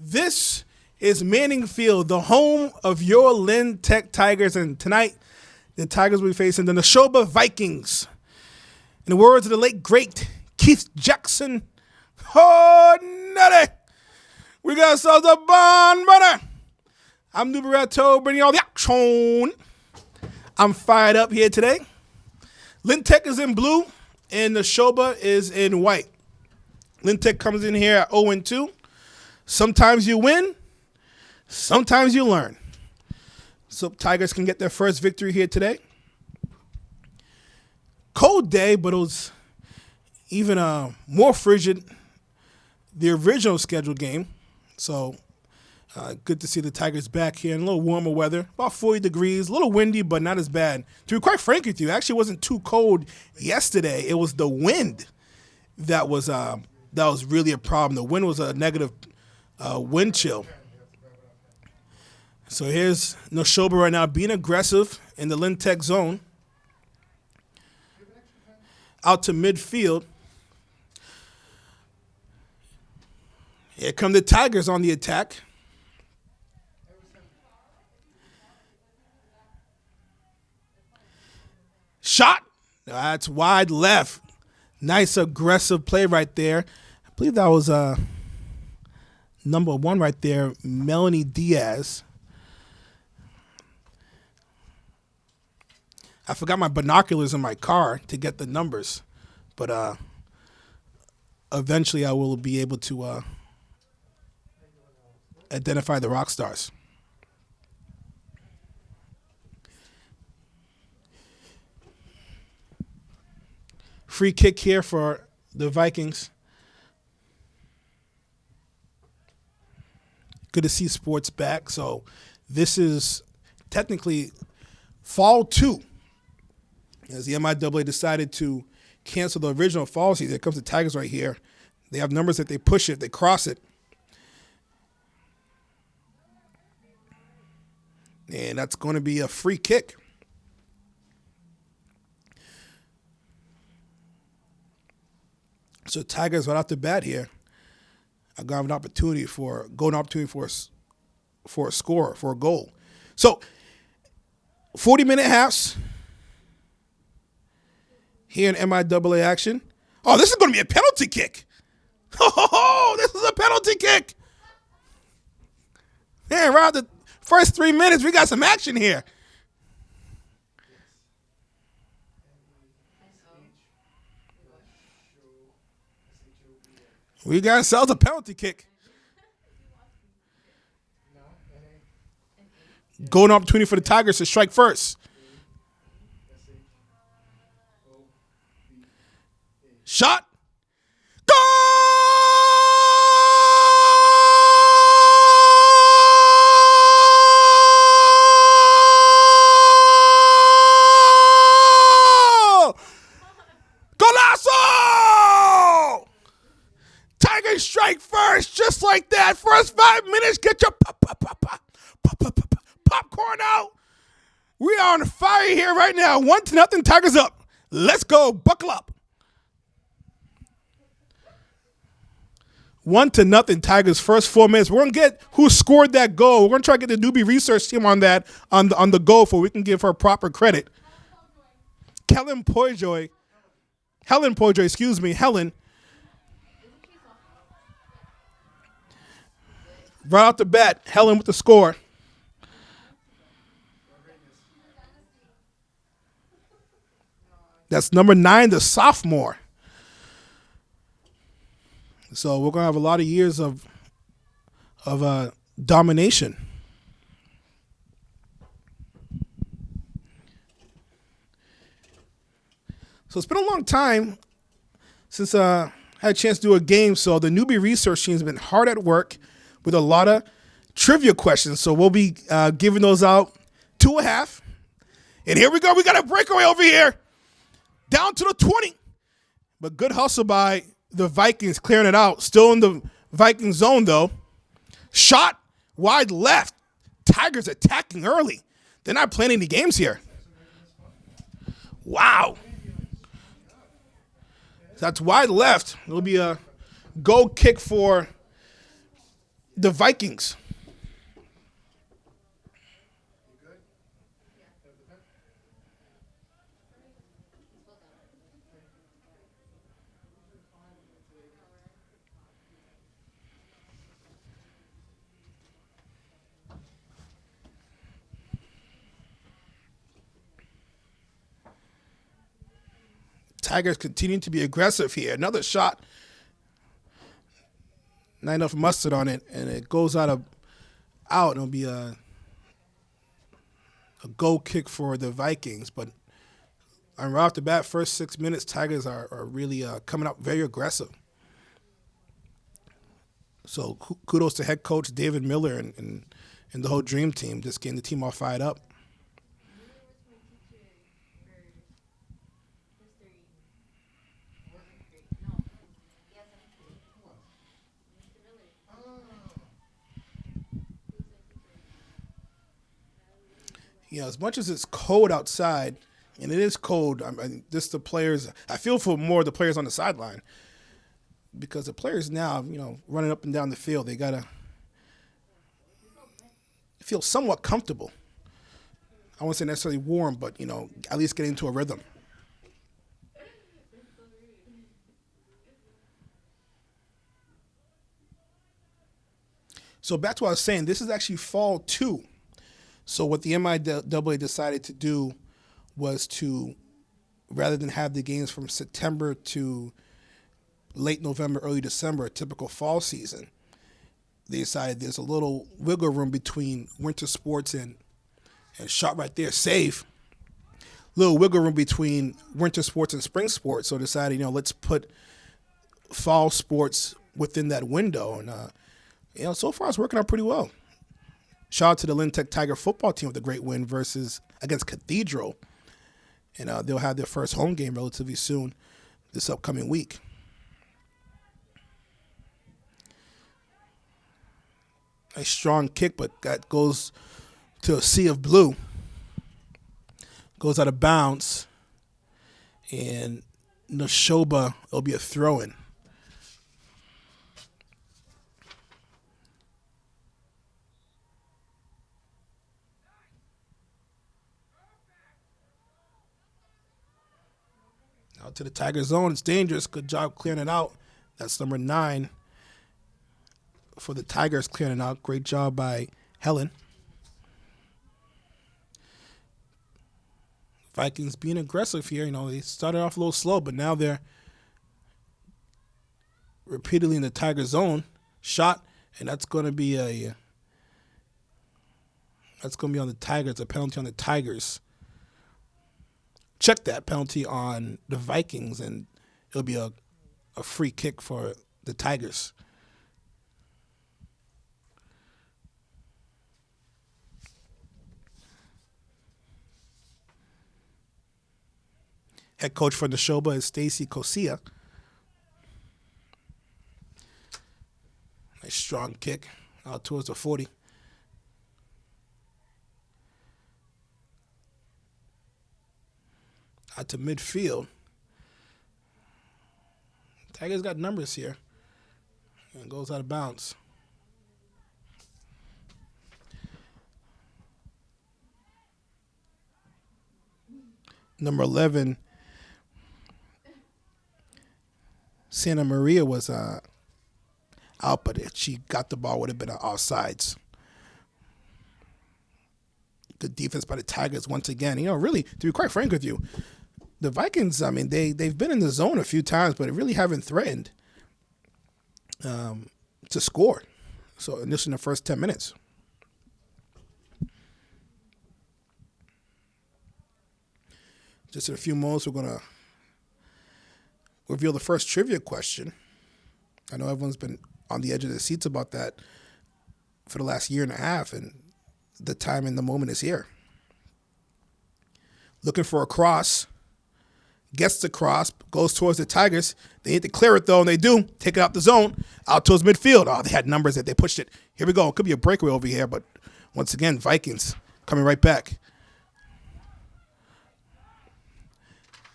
This is Manning Field, the home of your Lynn Tech Tigers, and tonight the Tigers will be facing the Nashoba Vikings. In the words of the late great Keith Jackson, oh nutty, we got ourselves a bond, brother. I'm Nuberetto, bringing y'all the action. I'm fired up here today. Lynn Tech is in blue, and Nashoba is in white. Lynn Tech comes in here at 0-2. Sometimes you win, sometimes you learn. So Tigers can get their first victory here today. Cold day, but it was even more frigid the original scheduled game. So good to see the Tigers back here in a little warmer weather, about 40 degrees, a little windy, but not as bad. To be quite frank with you, it actually wasn't too cold yesterday. It was the wind that was really a problem. The wind was a negative wind chill. So here's Nashoba right now being aggressive in the Lynn Tech zone. Out to midfield. Here come the Tigers on the attack. Shot. That's wide left. Nice aggressive play right there. I believe that was number 1 right there, Melanie Diaz. I forgot my binoculars in my car to get the numbers, but eventually I will be able to identify the rock stars. Free kick here for the Vikings. Good to see sports back. So this is technically fall 2. As the MIAA decided to cancel the original fall season. Here comes the Tigers right here. They have numbers that they push it, they cross it. And that's going to be a free kick. So Tigers right off the bat here are going to have an opportunity for a score, for a goal. So 40-minute halves here in MIAA action. Oh, this is going to be a penalty kick. Oh, this is a penalty kick. Man, around the first 3 minutes, we got some action here. We got ourselves a penalty kick. Golden opportunity for the Tigers to strike first. Shot. Goal! Golazo! Tigers strike first, just like that. First 5 minutes, get your popcorn out. We are on fire here right now. 1-0, Tigers up. Let's go. Buckle up. 1-0 Tigers first 4 minutes. We're gonna get who scored that goal. We're gonna try to get the newbie research team on that on the goal for we can give her proper credit. Helen Poijoy, excuse me, Helen. Right off the bat, Helen with the score. That's number 9, the sophomore. So we're going to have a lot of years of domination. So it's been a long time since I had a chance to do a game. So the newbie research team has been hard at work with a lot of trivia questions. So we'll be giving those out 2.5. And here we go. We got a breakaway over here. Down to the 20. But good hustle by the Vikings clearing it out. Still in the Viking zone, though. Shot wide left. Tigers attacking early. They're not playing any games here. Wow. That's wide left. It'll be a goal kick for The Vikings. Tigers continue to be aggressive here. Another shot, not enough mustard on it, and it goes out. It'll be a goal kick for the Vikings. But right off the bat, first 6 minutes, Tigers are really coming up very aggressive. So kudos to head coach David Miller and the whole Dream Team, just getting the team all fired up. You know, as much as it's cold outside, and it is cold, I mean, just the players, I feel for more of the players on the sideline, because the players now, you know, running up and down the field, they got to feel somewhat comfortable. I won't say necessarily warm, but, you know, at least get into a rhythm. So back to what I was saying, this is actually fall 2. So what the MIAA decided to do was to, rather than have the games from September to late November, early December, a typical fall season, they decided there's a little wiggle room between winter sports and shot right there, save. Little wiggle room between winter sports and spring sports. So decided, you know, let's put fall sports within that window. And, you know, so far it's working out pretty well. Shout out to the Lynn Tech Tiger football team with a great win against Cathedral. And they'll have their first home game relatively soon this upcoming week. A strong kick, but that goes to a sea of blue. Goes out of bounds. And Nashoba, it'll be a throw-in. Out to the Tiger zone. It's dangerous. Good job clearing it out. That's number 9 for the Tigers, clearing it out. Great job by Helen. Vikings being aggressive here. You know, they started off a little slow, but now they're repeatedly in the Tiger zone. Shot, and that's going to be on the Tigers. A penalty on the Tigers. Check that penalty on the Vikings, and it'll be a free kick for the Tigers. Head coach for Nashoba is Stacy Kosia. Nice strong kick out towards the 40. Out to midfield. Tigers got numbers here. And goes out of bounds. Number 11, Santa Maria was out, but if she got the ball, would have been offsides. Good defense by the Tigers once again. You know, really, to be quite frank with you, the Vikings, I mean, they've been in the zone a few times, but they really haven't threatened to score. So initially in the first 10 minutes. Just in a few moments, we're going to reveal the first trivia question. I know everyone's been on the edge of their seats about that for the last year and a half, and the time and the moment is here. Looking for a cross. Gets the cross, goes towards the Tigers. They need to clear it, though, and they do. Take it out the zone, out towards midfield. Oh, they had numbers that they pushed it. Here we go. It could be a breakaway over here, but once again, Vikings coming right back.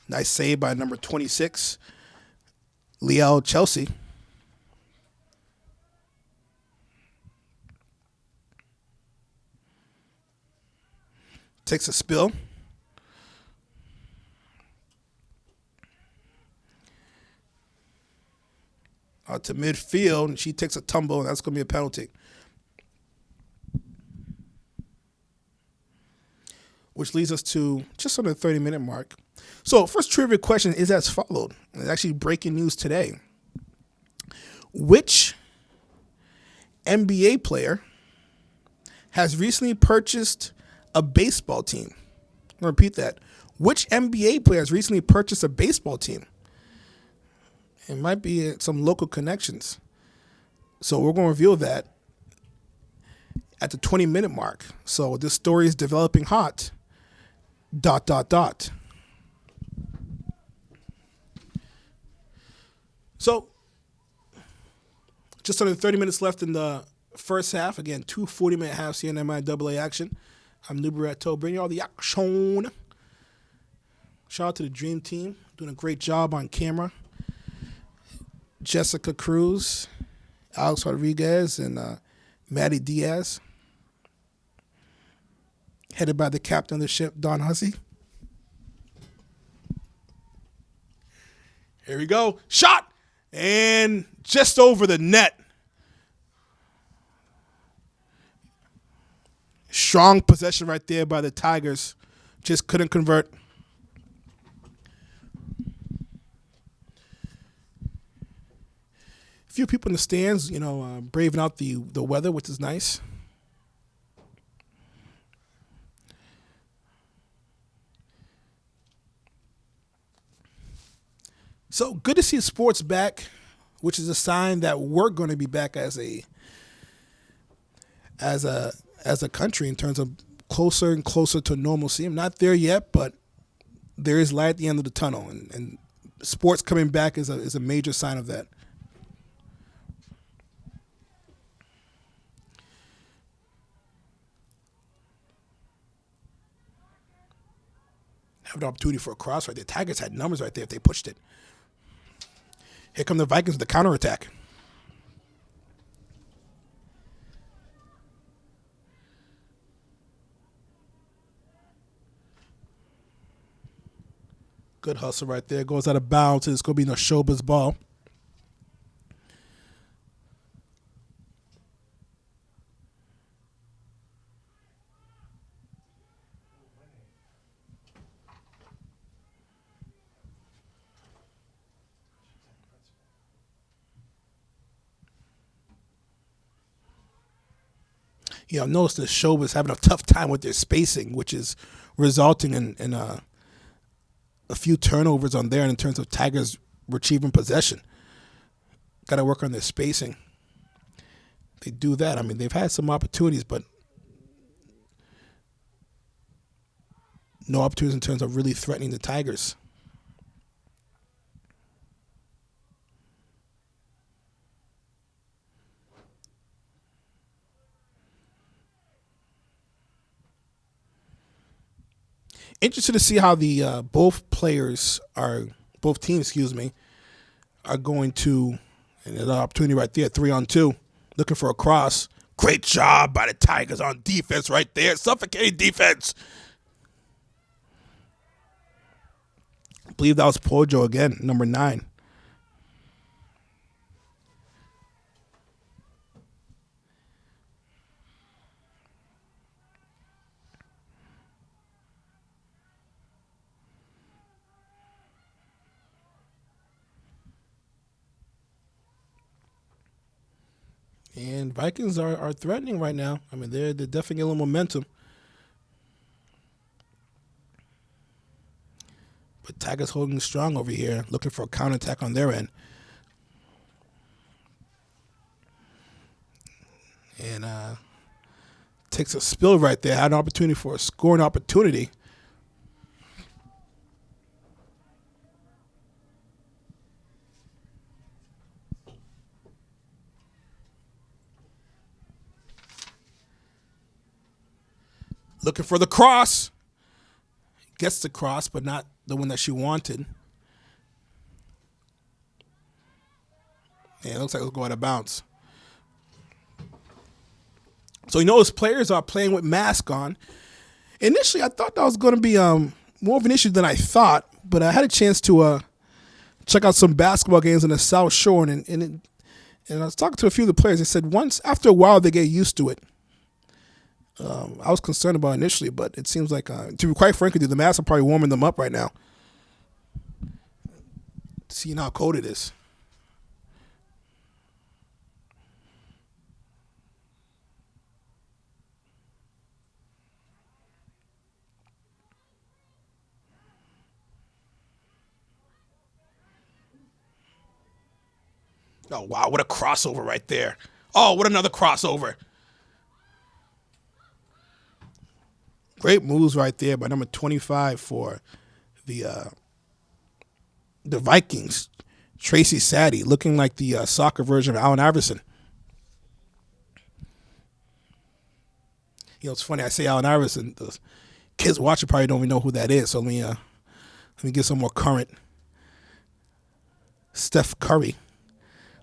Nice save by number 26, Liel Chelsea. takes a spill. Out to midfield, and she takes a tumble, and that's going to be a penalty. Which leads us to just under the 30-minute mark. So, first trivia question is as followed. It's actually breaking news today. Which NBA player has recently purchased a baseball team? I'll repeat that. Which NBA player has recently purchased a baseball team? It might be some local connections. So we're going to reveal that at the 20-minute mark. So this story is developing hot. ... So just under 30 minutes left in the first half. Again, 2 40-minute halves here in MIAA action. I'm Nubareto, bringing you all the action. Shout out to the Dream Team, doing a great job on camera. Jessica Cruz, Alex Rodriguez, and Maddie Diaz. Headed by the captain of the ship, Don Hussey. Here we go. Shot! And just over the net. Strong possession right there by the Tigers. Just couldn't convert. A few people in the stands, braving out the weather, which is nice. So good to see sports back, which is a sign that we're going to be back as a country in terms of closer and closer to normalcy. I'm not there yet, but there is light at the end of the tunnel, and sports coming back is a major sign of that. Have an opportunity for a cross right there. Tigers had numbers right there if they pushed it. Here come the Vikings with the counterattack. Good hustle right there. Goes out of bounds. It's going to be Nashoba's ball. Notice the Nashoba's having a tough time with their spacing, which is resulting in a few turnovers on there in terms of Tigers retrieving possession. Got to work on their spacing. They do that. I mean, they've had some opportunities, but no opportunities in terms of really threatening the Tigers. Interested to see how the both teams, are going to, and there's an opportunity right there, 3-on-2, looking for a cross. Great job by the Tigers on defense right there, suffocating defense. I believe that was Pojo again, number 9. And Vikings are threatening right now. I mean, they're definitely getting a little momentum. But Tigers holding strong over here, looking for a counterattack on their end. And takes a spill right there. Had an opportunity for a scoring opportunity. Looking for the cross. Gets the cross, but not the one that she wanted. And it looks like it'll go out of bounds. So you notice players are playing with masks on. Initially, I thought that was going to be more of an issue than I thought, but I had a chance to check out some basketball games in the South Shore, and I was talking to a few of the players. They said after a while, they get used to it. I was concerned about it initially, but it seems like, to be quite frank with you, the Mavs are probably warming them up right now, seeing how cold it is. Oh, wow, what a crossover right there. Oh, what another crossover. Great moves right there by number 25 for the Vikings. Tracy Sadie, looking like the soccer version of Allen Iverson. It's funny, I say Allen Iverson. The kids watching probably don't even know who that is. So let me get some more current. Steph Curry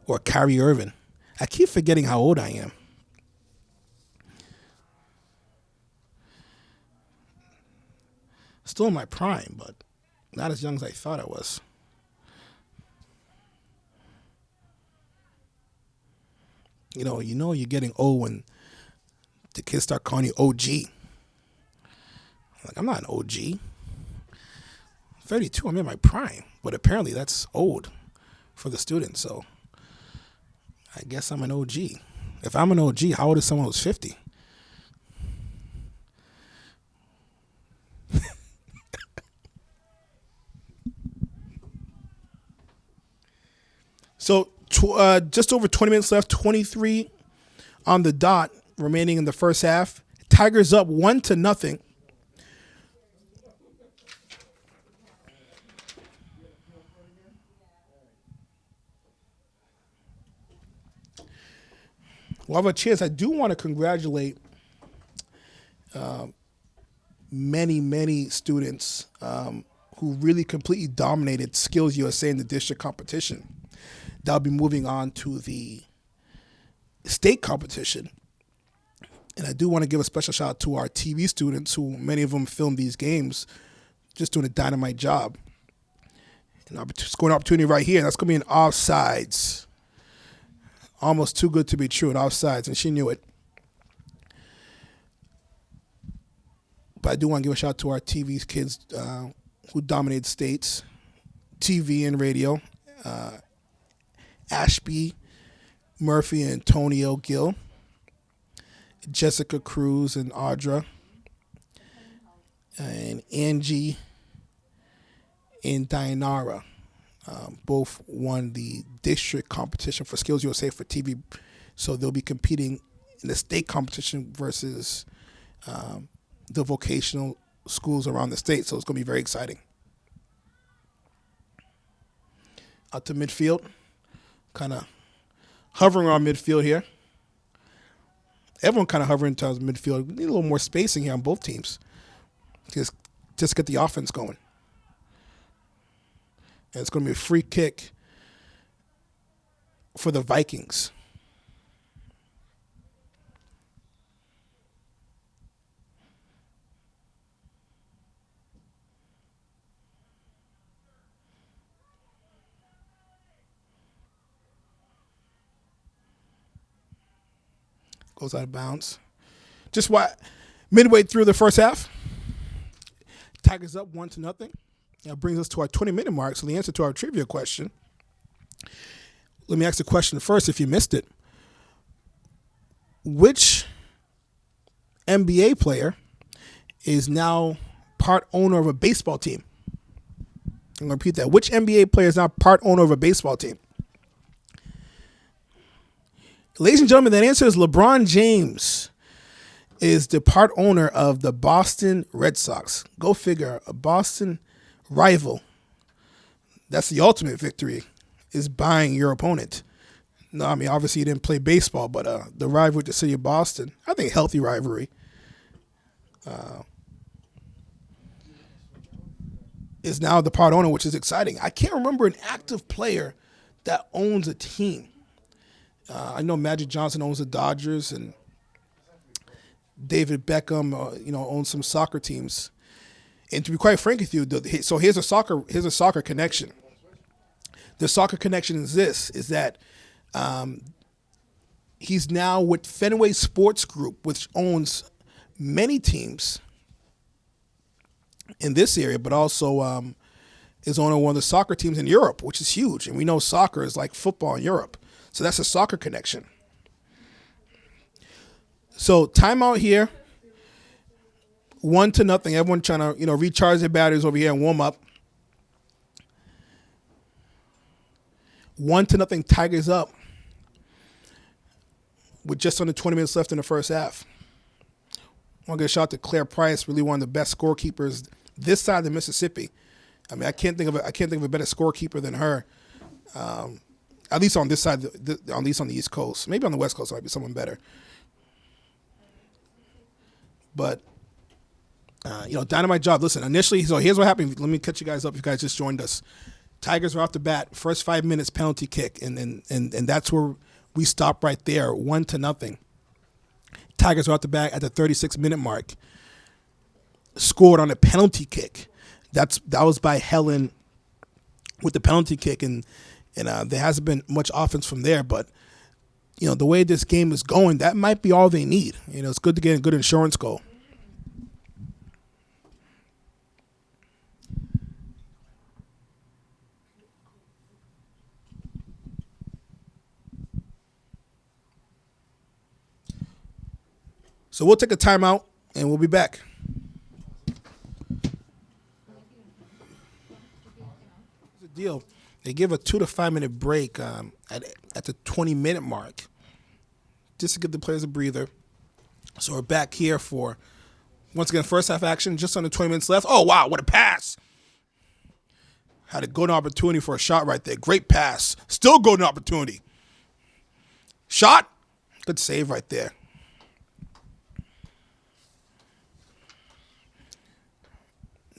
or Kyrie Irving. I keep forgetting how old I am. Still in my prime, but not as young as I thought I was. You're getting old when the kids start calling you OG. Like, I'm not an OG. 32, I'm in my prime. But apparently that's old for the students, so I guess I'm an OG. If I'm an OG, how old is someone who's 50? So just over 20 minutes left, 23 on the dot remaining in the first half. Tigers up 1-0. We'll have a chance. I do want to congratulate many students who really completely dominated Skills USA in the district competition. They'll be moving on to the state competition. And I do want to give a special shout out to our TV students, who many of them filmed these games, just doing a dynamite job. And I'll be scoring an opportunity right here. That's going to be an offsides. Almost too good to be true, an offsides, and she knew it. But I do want to give a shout out to our TV kids who dominated states, TV and radio. Ashby, Murphy, and Antonio Gill, Jessica Cruz and Audra, and Angie and Dianara. Both won the district competition for Skills USA for TV, so they'll be competing in the state competition versus the vocational schools around the state, so it's going to be very exciting. Out to midfield. Kind of hovering around midfield here. Everyone kind of hovering towards midfield. We need a little more spacing here on both teams. Just get the offense going. And it's going to be a free kick for the Vikings. Goes out of bounds. Midway through the first half, Tigers up 1-0. That brings us to our 20-minute mark. So the answer to our trivia question. Let me ask the question first if you missed it. Which NBA player is now part owner of a baseball team? I'm going to repeat that. Which NBA player is now part owner of a baseball team? Ladies and gentlemen, that answer is LeBron James is the part owner of the Boston Red Sox. Go figure, a Boston rival. That's the ultimate victory, is buying your opponent. No, I mean, obviously he didn't play baseball, but the rivalry with the city of Boston, I think healthy rivalry, is now the part owner, which is exciting. I can't remember an active player that owns a team. I know Magic Johnson owns the Dodgers, and David Beckham, owns some soccer teams. And to be quite frank with you, so here's a soccer connection. The soccer connection is this: is that he's now with Fenway Sports Group, which owns many teams in this area, but also is owning one of the soccer teams in Europe, which is huge. And we know soccer is like football in Europe. So that's a soccer connection. So timeout here. 1-0. Everyone trying to, recharge their batteries over here and warm up. 1-0. Tigers up with just under 20 minutes left in the first half. I want to give a shout out to Claire Price, really one of the best scorekeepers this side of the Mississippi. I mean, I can't think of a better scorekeeper than her. At least on this side, at least on the East Coast. Maybe on the West Coast, might be someone better. But dynamite job. Listen, initially, so here's what happened. Let me catch you guys up if you guys just joined us. Tigers were off the bat, first 5 minutes penalty kick, and that's where we stopped right there, 1-0. Tigers were off the bat at the 36-minute mark. Scored on a penalty kick. That was by Helen with the penalty kick, and there hasn't been much offense from there. But the way this game is going, that might be all they need. It's good to get a good insurance goal. So we'll take a timeout, and we'll be back. Here's the deal. They give a 2 to 5 minute break at the 20-minute mark just to give the players a breather. So we're back here for, once again, first half action, just under 20 minutes left. Oh, wow, what a pass. Had a golden opportunity for a shot right there. Great pass. Still golden opportunity. Shot. Good save right there.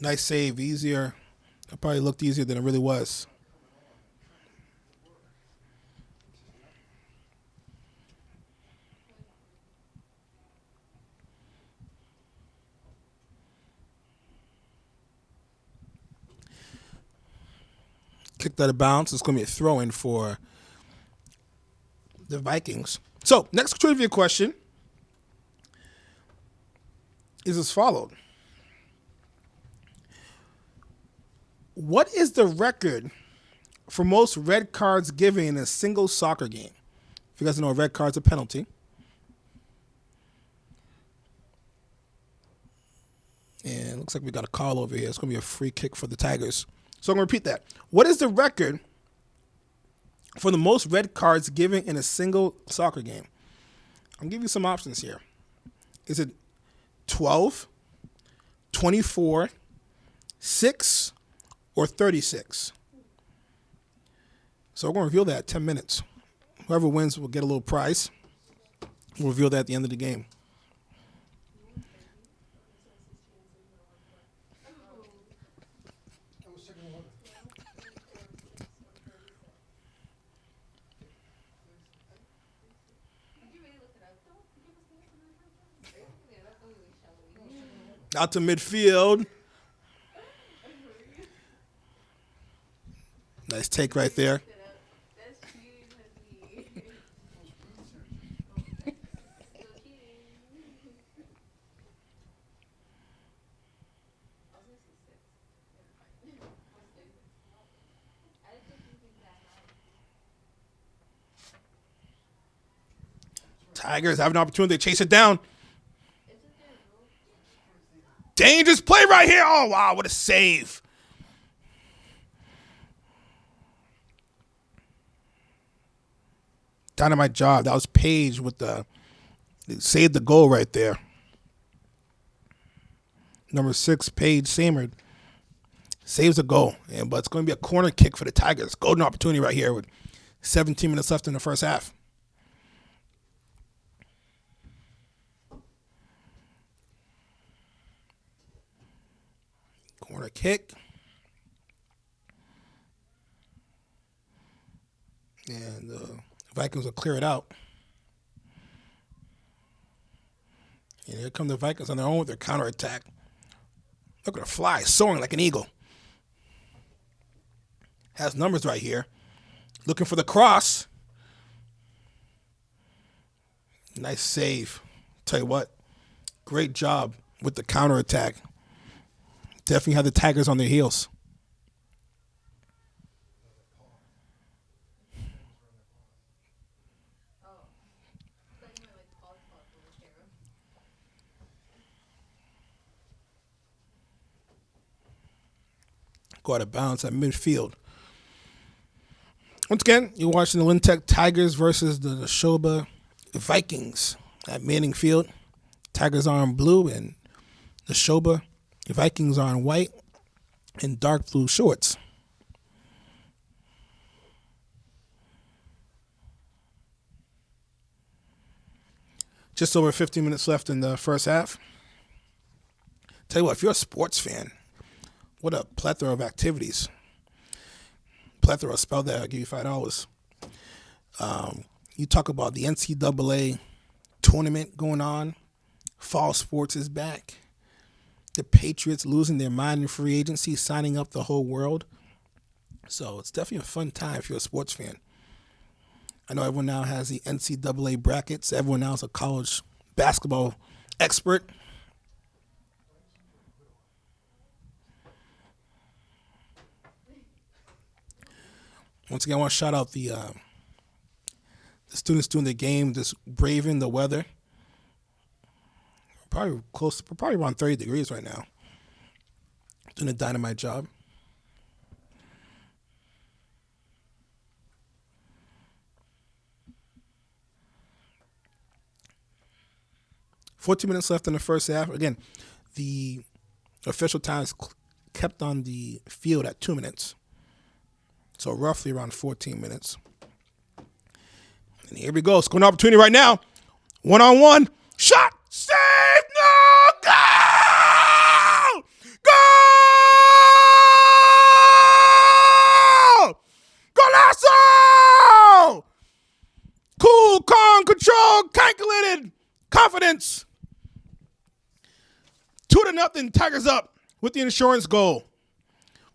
Nice save, easier. It probably looked easier than it really was. Kicked out of bounds. It's going to be a throw-in for the Vikings. So, next trivia question is as followed. What is the record for most red cards given in a single soccer game? If you guys know, a red card's a penalty. And it looks like we got a call over here. It's going to be a free kick for the Tigers. So I'm going to repeat that. What is the record for the most red cards given in a single soccer game? I'm going to give you some options here. Is it 12, 24, 6, or 36? So we're going to reveal that in 10 minutes. Whoever wins will get a little prize. We'll reveal that at the end of the game. Out to midfield. Nice take right there. Tigers have an opportunity to chase it down. Dangerous play right here. Oh, wow, what a save. Dynamite job. That was Page with saved the goal right there. Number 6, Paige Samard, saves a goal. But it's going to be a corner kick for the Tigers. Golden opportunity right here with 17 minutes left in the first half. Corner kick. And the Vikings will clear it out. And here come the Vikings on their own with their counterattack. Look at her fly, soaring like an eagle. Has numbers right here. Looking for the cross. Nice save. Tell you what, great job with the counterattack. Definitely had the Tigers on their heels. Go out of bounds at midfield. Once again, you're watching the Lintech Tigers versus the Nashoba Vikings at Manning Field. Tigers are in blue and Nashoba Vikings are in white and dark blue shorts. Just over 15 minutes left in the first half. Tell you what, if you're a sports fan, what a plethora of activities. Plethora, spell that, I'll give you $5. You talk about the NCAA tournament going on. Fall sports is back. The Patriots losing their mind in free agency, signing up the whole world. So it's definitely a fun time if you're a sports fan. I know everyone now has the NCAA brackets. Everyone now is a college basketball expert. Once again, I want to shout out the students doing the game, just braving the weather. Probably around 30 degrees right now. Doing a dynamite job. $14 minutes left in the first half. Again, the official times kept on the field at 2 minutes. So roughly around 14 minutes. And here we go. It's going to opportunity right now. One-on-one. Shot. Save. No. Goal. Goal. Golazo. Cool, calm, controlled, calculated, confidence. 2-0. Tigers up with the insurance goal.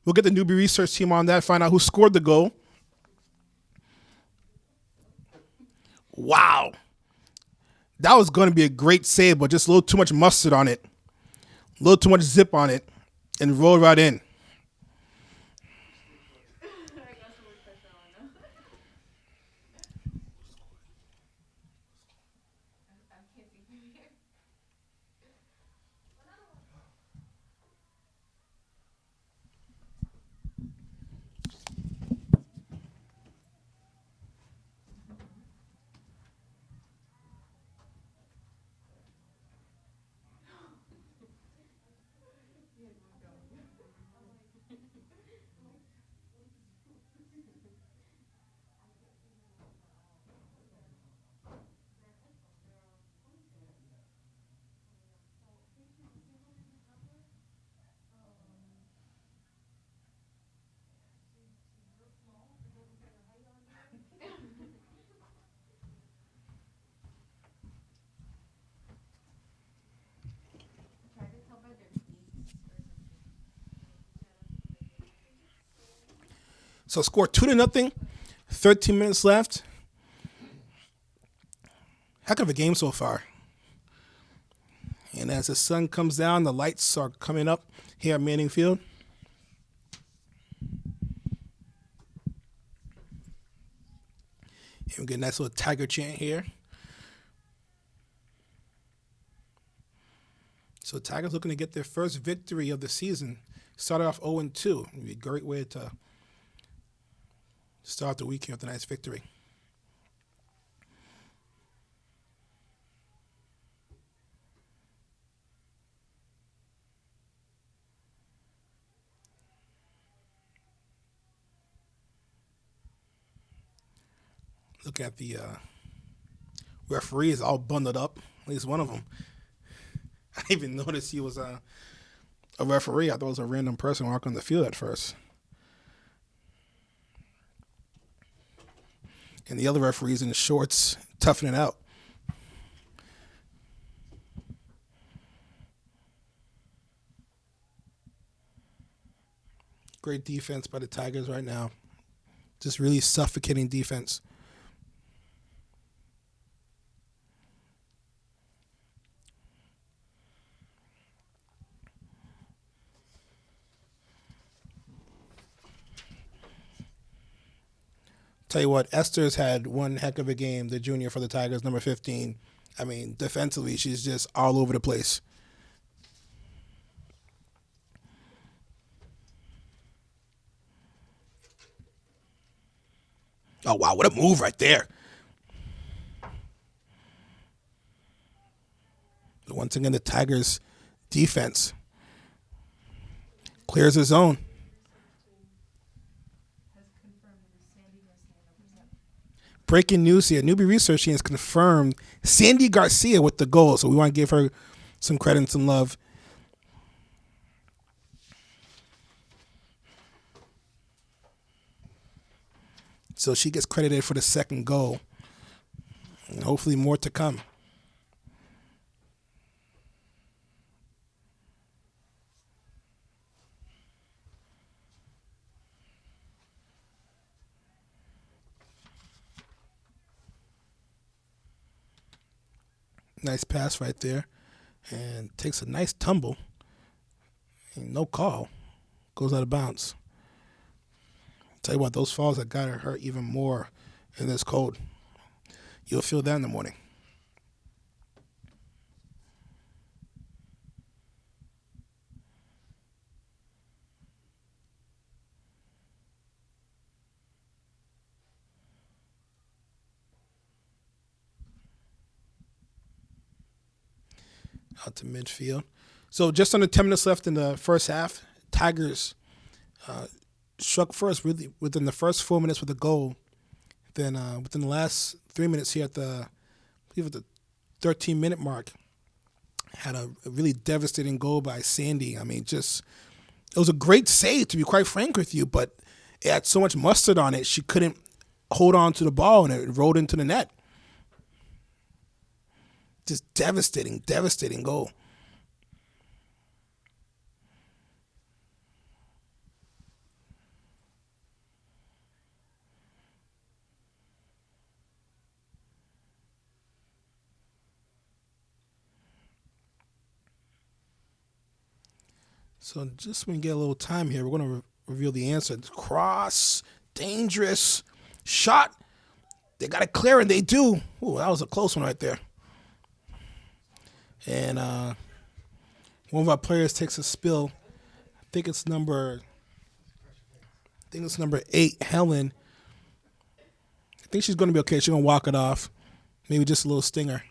We'll get the newbie research team on that, find out who scored the goal. Wow. That was going to be a great save, but just a little too much mustard on it. A little too much zip on it, and rolled right in. So score 2-0, 13 minutes left. Heck of a game so far. And as the sun comes down, the lights are coming up here at Manning Field. And we get a nice little Tiger chant here. So Tigers looking to get their first victory of the season. Started off 0-2. It'd be a great way to start the weekend with a nice victory. Look at the referees all bundled up. At least one of them. I didn't even notice he was a referee. I thought it was a random person walking the field at first. And the other referees in the shorts toughing it out. Great defense by the Tigers right now. Just really suffocating defense. Tell you what, Esther's had one heck of a game, the junior for the Tigers, number 15. I mean, defensively, she's just all over the place. Oh, wow, what a move right there. Once again, the Tigers' defense clears the zone. Breaking news here. Newbie Research has confirmed Sandy Garcia with the goal, so we want to give her some credit and some love. So she gets credited for the second goal. And hopefully more to come. Nice pass right there. And takes a nice tumble. And no call. Goes out of bounds. Tell you what, those falls have got to hurt even more in this cold. You'll feel that in the morning. Out to midfield. So just under 10 minutes left in the first half. Tigers struck first really within the first 4 minutes with a goal. Then within the last 3 minutes here at the 13-minute mark, had a really devastating goal by Sandy. I mean, just it was a great save, to be quite frank with you, but it had so much mustard on it, she couldn't hold on to the ball, and it rolled into the net. Just devastating goal. So just when we get a little time here, we're going to reveal the answer. Cross, dangerous, shot. They got to clear, and they do. Ooh, that was a close one right there. And one of our players takes a spill. I think it's number 8, Helen. I think she's going to be okay. She's going to walk it off. Maybe just a little stinger.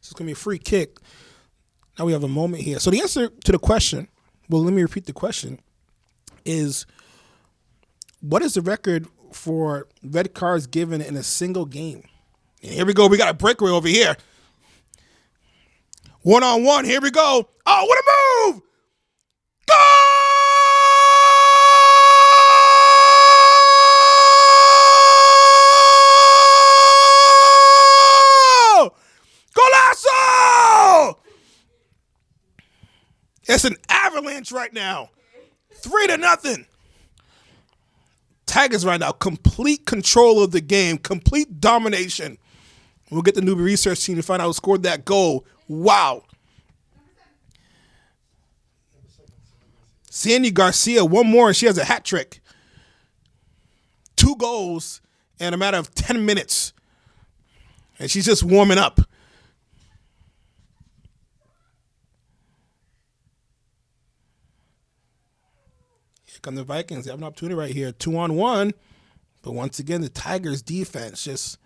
So it's going to be a free kick. Now we have a moment here. So the answer to the question, well, let me repeat the question, is what is the record for red cards given in a single game? And here we go. We got a breakaway over here. 1-on-1. Here we go. Oh, what a move! Goal! Golazo! It's an avalanche right now. 3-0. Tigers right now, complete control of the game, complete domination. We'll get the newbie research team to find out who scored that goal. Wow. Sandy Garcia, one more, and she has a hat trick. 2 goals in a matter of 10 minutes. And she's just warming up. Here come the Vikings. They have an opportunity right here. 2-on-1. But once again, the Tigers' defense just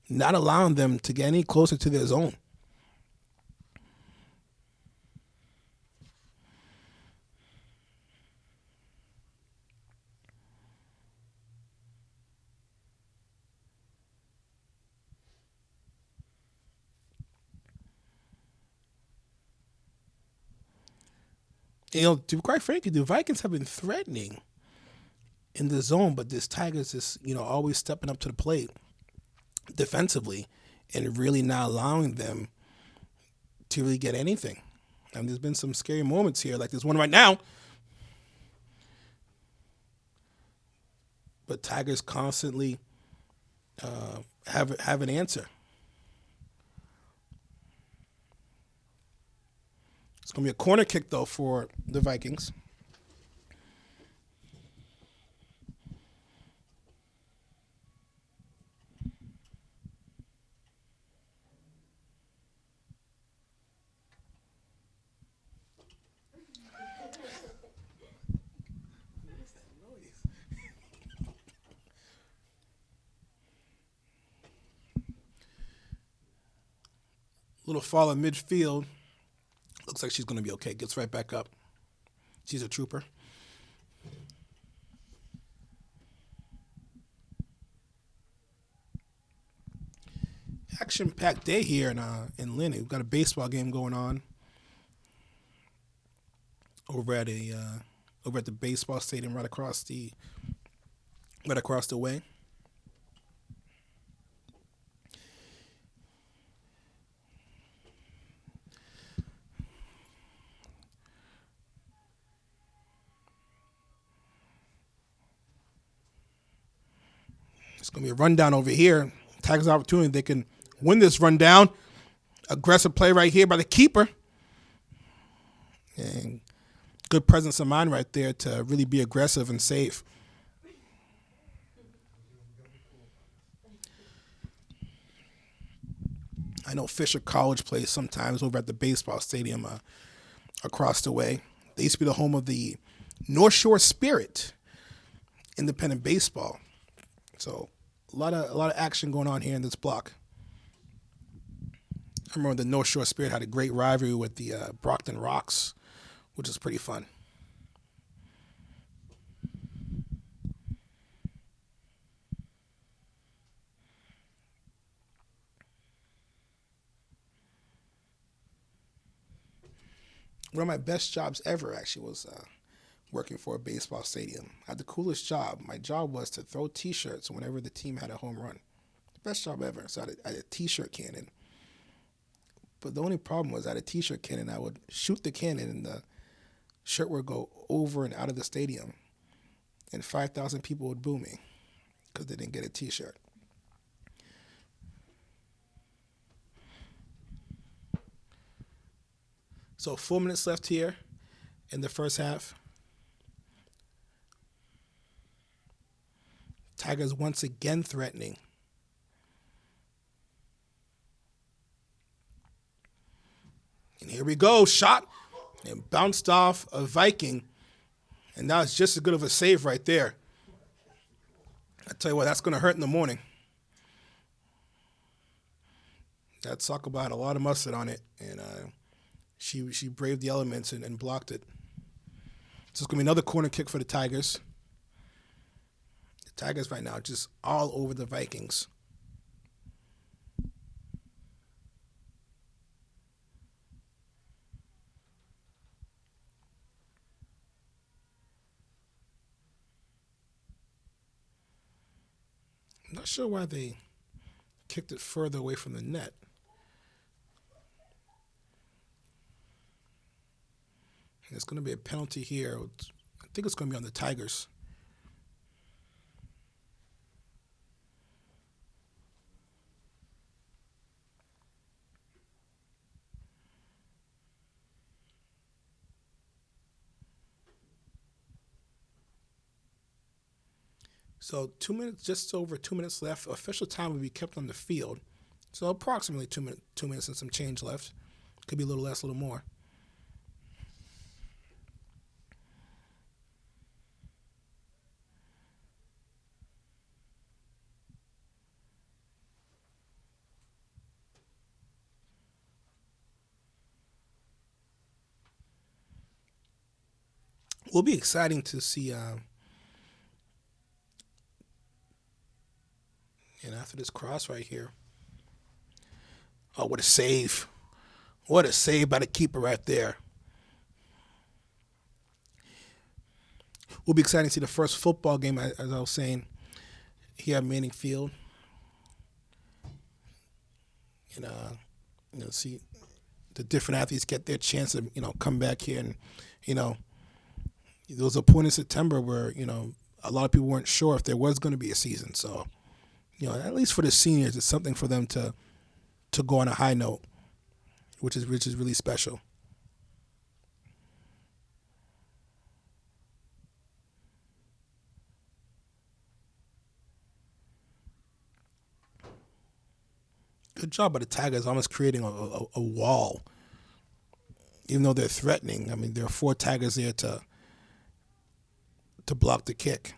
not allowing them to get any closer to their zone. You know, to be quite frankly, the Vikings have been threatening in the zone, but this Tigers is, always stepping up to the plate defensively and really not allowing them to really get anything. And there's been some scary moments here, like there's one right now. But Tigers constantly have an answer. It's going to be a corner kick, though, for the Vikings. Little fall in midfield. Looks like she's going to be okay. Gets right back up. She's a trooper. Action-packed day here in Lynn. We've got a baseball game going on over at the baseball stadium right across the way. It's going to be a rundown over here. Tigers opportunity. They can win this rundown. Aggressive play right here by the keeper. And good presence of mind right there to really be aggressive and safe. I know Fisher College plays sometimes over at the baseball stadium across the way. They used to be the home of the North Shore Spirit independent baseball. So a lot of action going on here in this block. I remember the North Shore Spirit had a great rivalry with the Brockton Rocks, which is pretty fun. One of my best jobs ever actually was working for a baseball stadium. I had the coolest job. My job was to throw T-shirts whenever the team had a home run. The best job ever. So I had a T-shirt cannon. But the only problem was I had a T-shirt cannon. I would shoot the cannon and the shirt would go over and out of the stadium. And 5,000 people would boo me because they didn't get a T-shirt. So 4 minutes left here in the first half. Tigers once again threatening. And here we go. Shot and bounced off a Viking. And that was just as good of a save right there. I tell you what, that's going to hurt in the morning. That soccer ball had a lot of mustard on it. And she braved the elements and blocked it. So it's going to be another corner kick for the Tigers. The Tigers right now just all over the Vikings. I'm not sure why they kicked it further away from the net. And it's going to be a penalty here. I think it's going to be on the Tigers. So 2 minutes, just over 2 minutes left. Official time will be kept on the field. So approximately 2 minutes and some change left. Could be a little less, a little more. Will be exciting to see. And after this cross right here. Oh, what a save. What a save by the keeper right there. Will be exciting to see the first football game, as I was saying, here at Manning Field. And see the different athletes get their chance to, come back here. And, there was a point in September where, a lot of people weren't sure if there was going to be a season. So, at least for the seniors, it's something for them to go on a high note, which is really special. Good job by the Tigers, almost creating a wall. Even though they're threatening, I mean, there are 4 Tigers there to block the kick.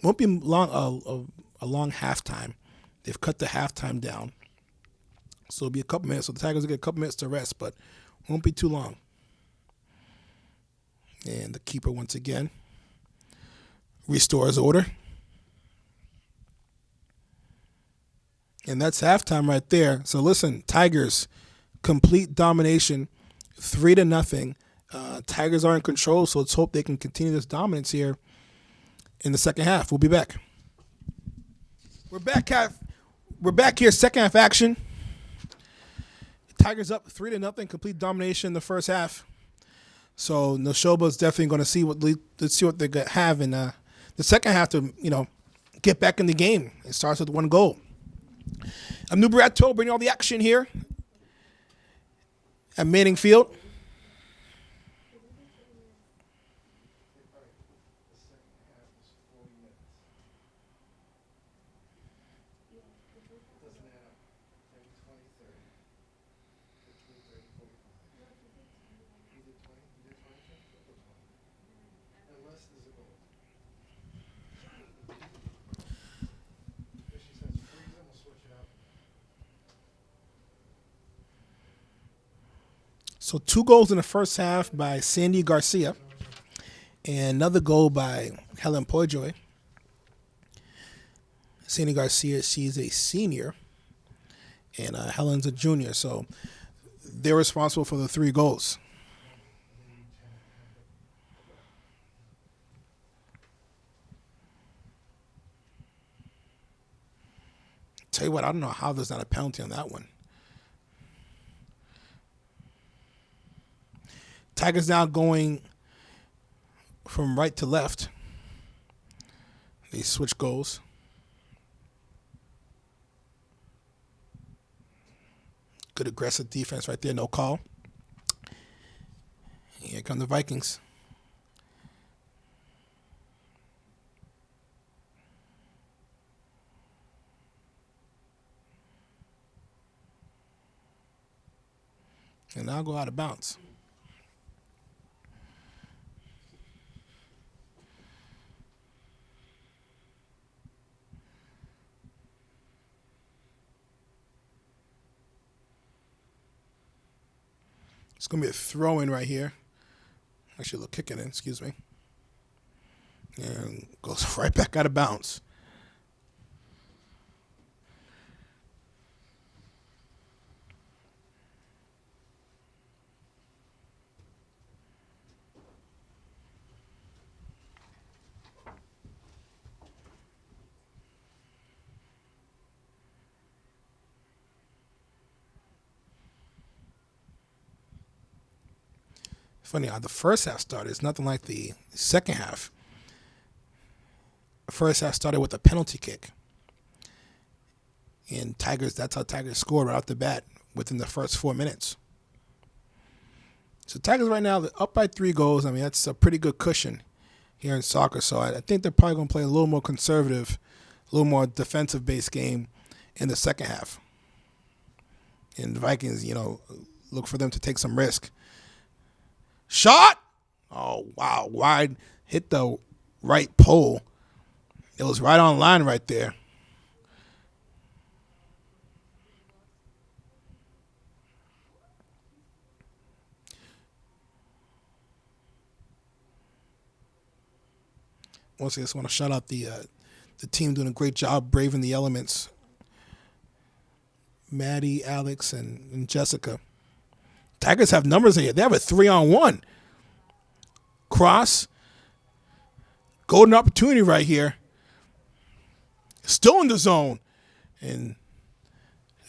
Won't be long a long halftime. They've cut the halftime down, so it'll be a couple minutes. So the Tigers will get a couple minutes to rest, but won't be too long. And the keeper once again restores order. And that's halftime right there. So listen, Tigers, complete domination, 3-0. Tigers are in control, so let's hope they can continue this dominance here in the second half. We'll be back. We're back here, second half action. Tigers up 3-0, complete domination in the first half. So Nashoba is definitely going to see let's see what they have in the second half to get back in the game. It starts with 1 goal. I'm New Bradto, bringing all the action here at Manning Field. So 2 goals in the first half by Sandy Garcia and another goal by Helen Pojoy. Sandy Garcia, she's a senior, and Helen's a junior, so they're responsible for the 3 goals. Tell you what, I don't know how there's not a penalty on that one. Tigers now going from right to left. They switch goals. Good aggressive defense right there, no call. Here come the Vikings. And now go out of bounds. It's going to be a throw-in right here. Actually, a little kick it in, excuse me. And goes right back out of bounds. Funny how the first half started. It's nothing like the second half. The first half started with a penalty kick. And Tigers, that's how Tigers scored right off the bat within the first 4 minutes. So Tigers right now, they're up by 3 goals. I mean, that's a pretty good cushion here in soccer. So I think they're probably going to play a little more conservative, a little more defensive-based game in the second half. And the Vikings, look for them to take some risk. Shot! Oh, wow. Wide. Hit the right pole. It was right on line right there. Once again, I just want to shout out the team doing a great job braving the elements. Maddie, Alex, and Jessica. Tigers have numbers here. They have a 3-on-1. Cross. Golden opportunity right here. Still in the zone. And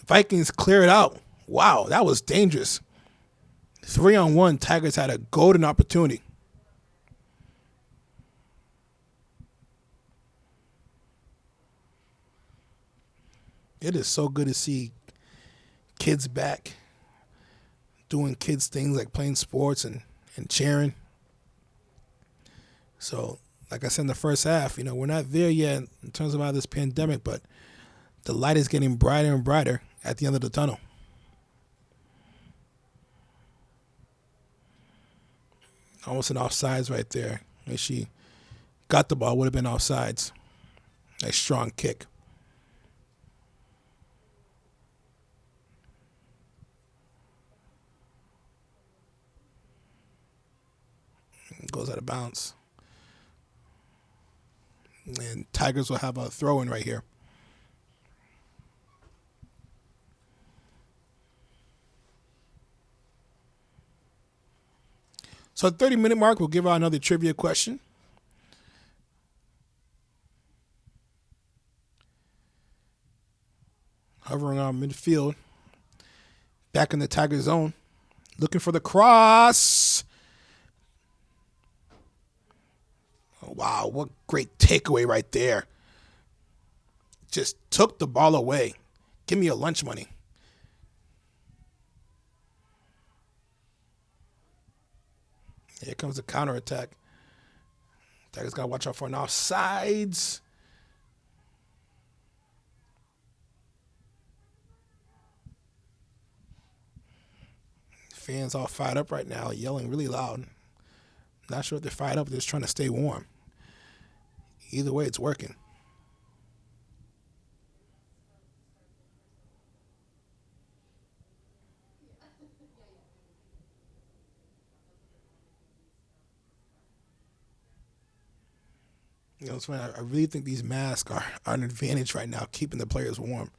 Vikings clear it out. Wow, that was dangerous. 3-on-1, Tigers had a golden opportunity. It is so good to see kids back doing kids things like playing sports and cheering. So, like I said in the first half, we're not there yet in terms of how this pandemic, but the light is getting brighter and brighter at the end of the tunnel. Almost an offsides right there. If she got the ball, would have been offsides. Nice strong kick. Goes out of bounds. And Tigers will have a throw-in right here. So at the 30-minute mark, we'll give out another trivia question. Hovering on midfield. Back in the Tiger zone. Looking for the cross. Oh, wow, what great takeaway right there. Just took the ball away. Give me your lunch money. Here comes the counterattack. Tigers got to watch out for an offsides. Fans all fired up right now, yelling really loud. Not sure if they're fired up, they're just trying to stay warm. Either way, it's working. It's funny. I really think these masks are an advantage right now, keeping the players warm.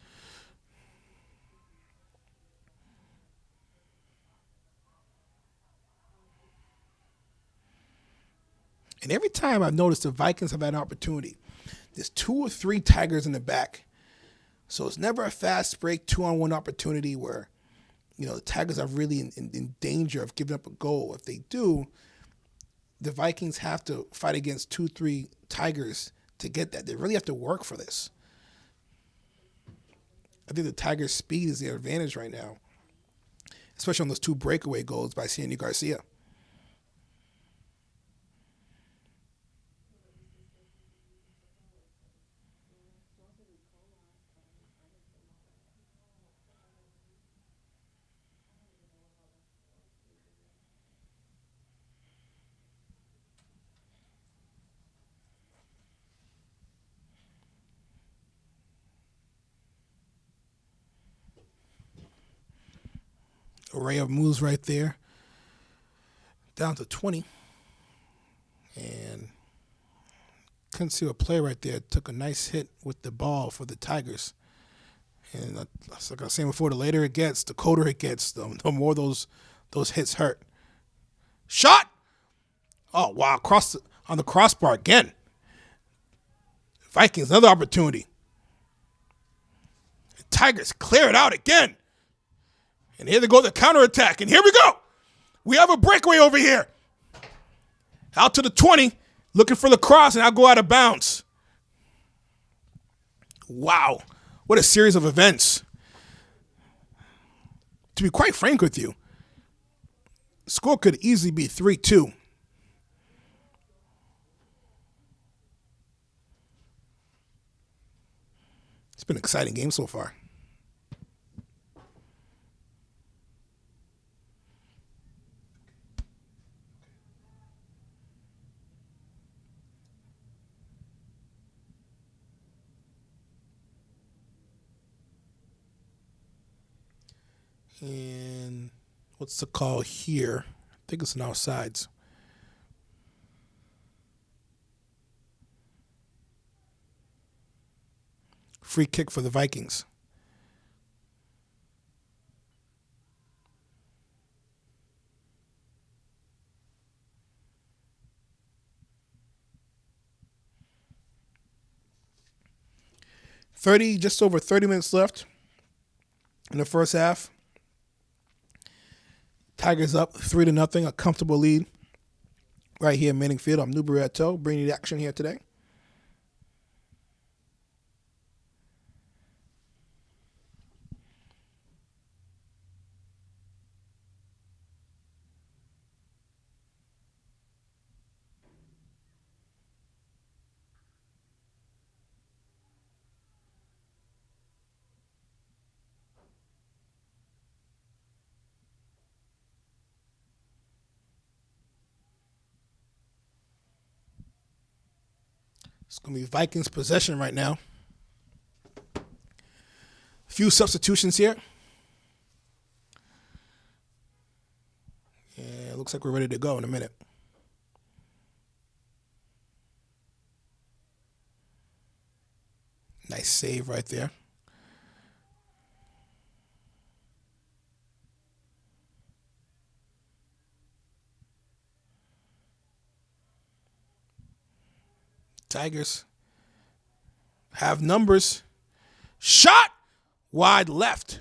And every time I've noticed the Vikings have had an opportunity, there's 2 or 3 Tigers in the back. So it's never a fast break 2-on-1 opportunity where, the Tigers are really in danger of giving up a goal. If they do, the Vikings have to fight against 2, 3 Tigers to get that. They really have to work for this. I think the Tigers' speed is their advantage right now, especially on those 2 breakaway goals by Sandy Garcia. Array of moves right there. Down to 20. And couldn't see a play right there. Took a nice hit with the ball for the Tigers. And like I was saying before, the later it gets, the colder it gets, the more those hits hurt. Shot! Oh, wow. On the crossbar again. Vikings, another opportunity. The Tigers clear it out again. And here they go, the counterattack. And here we go. We have a breakaway over here. Out to the 20, looking for the cross, and I'll go out of bounds. Wow. What a series of events. To be quite frank with you, the score could easily be 3-2. It's been an exciting game so far. And what's the call here? I think it's an offsides. Free kick for the Vikings. just over 30 minutes left in the first half. Tigers up 3-0, a comfortable lead right here in Manning Field. I'm Newbury Atto, bringing you the action here today. It's going to be Vikings possession right now. A few substitutions here. Yeah, it looks like we're ready to go in a minute. Nice save right there. Tigers have numbers. Shot wide left.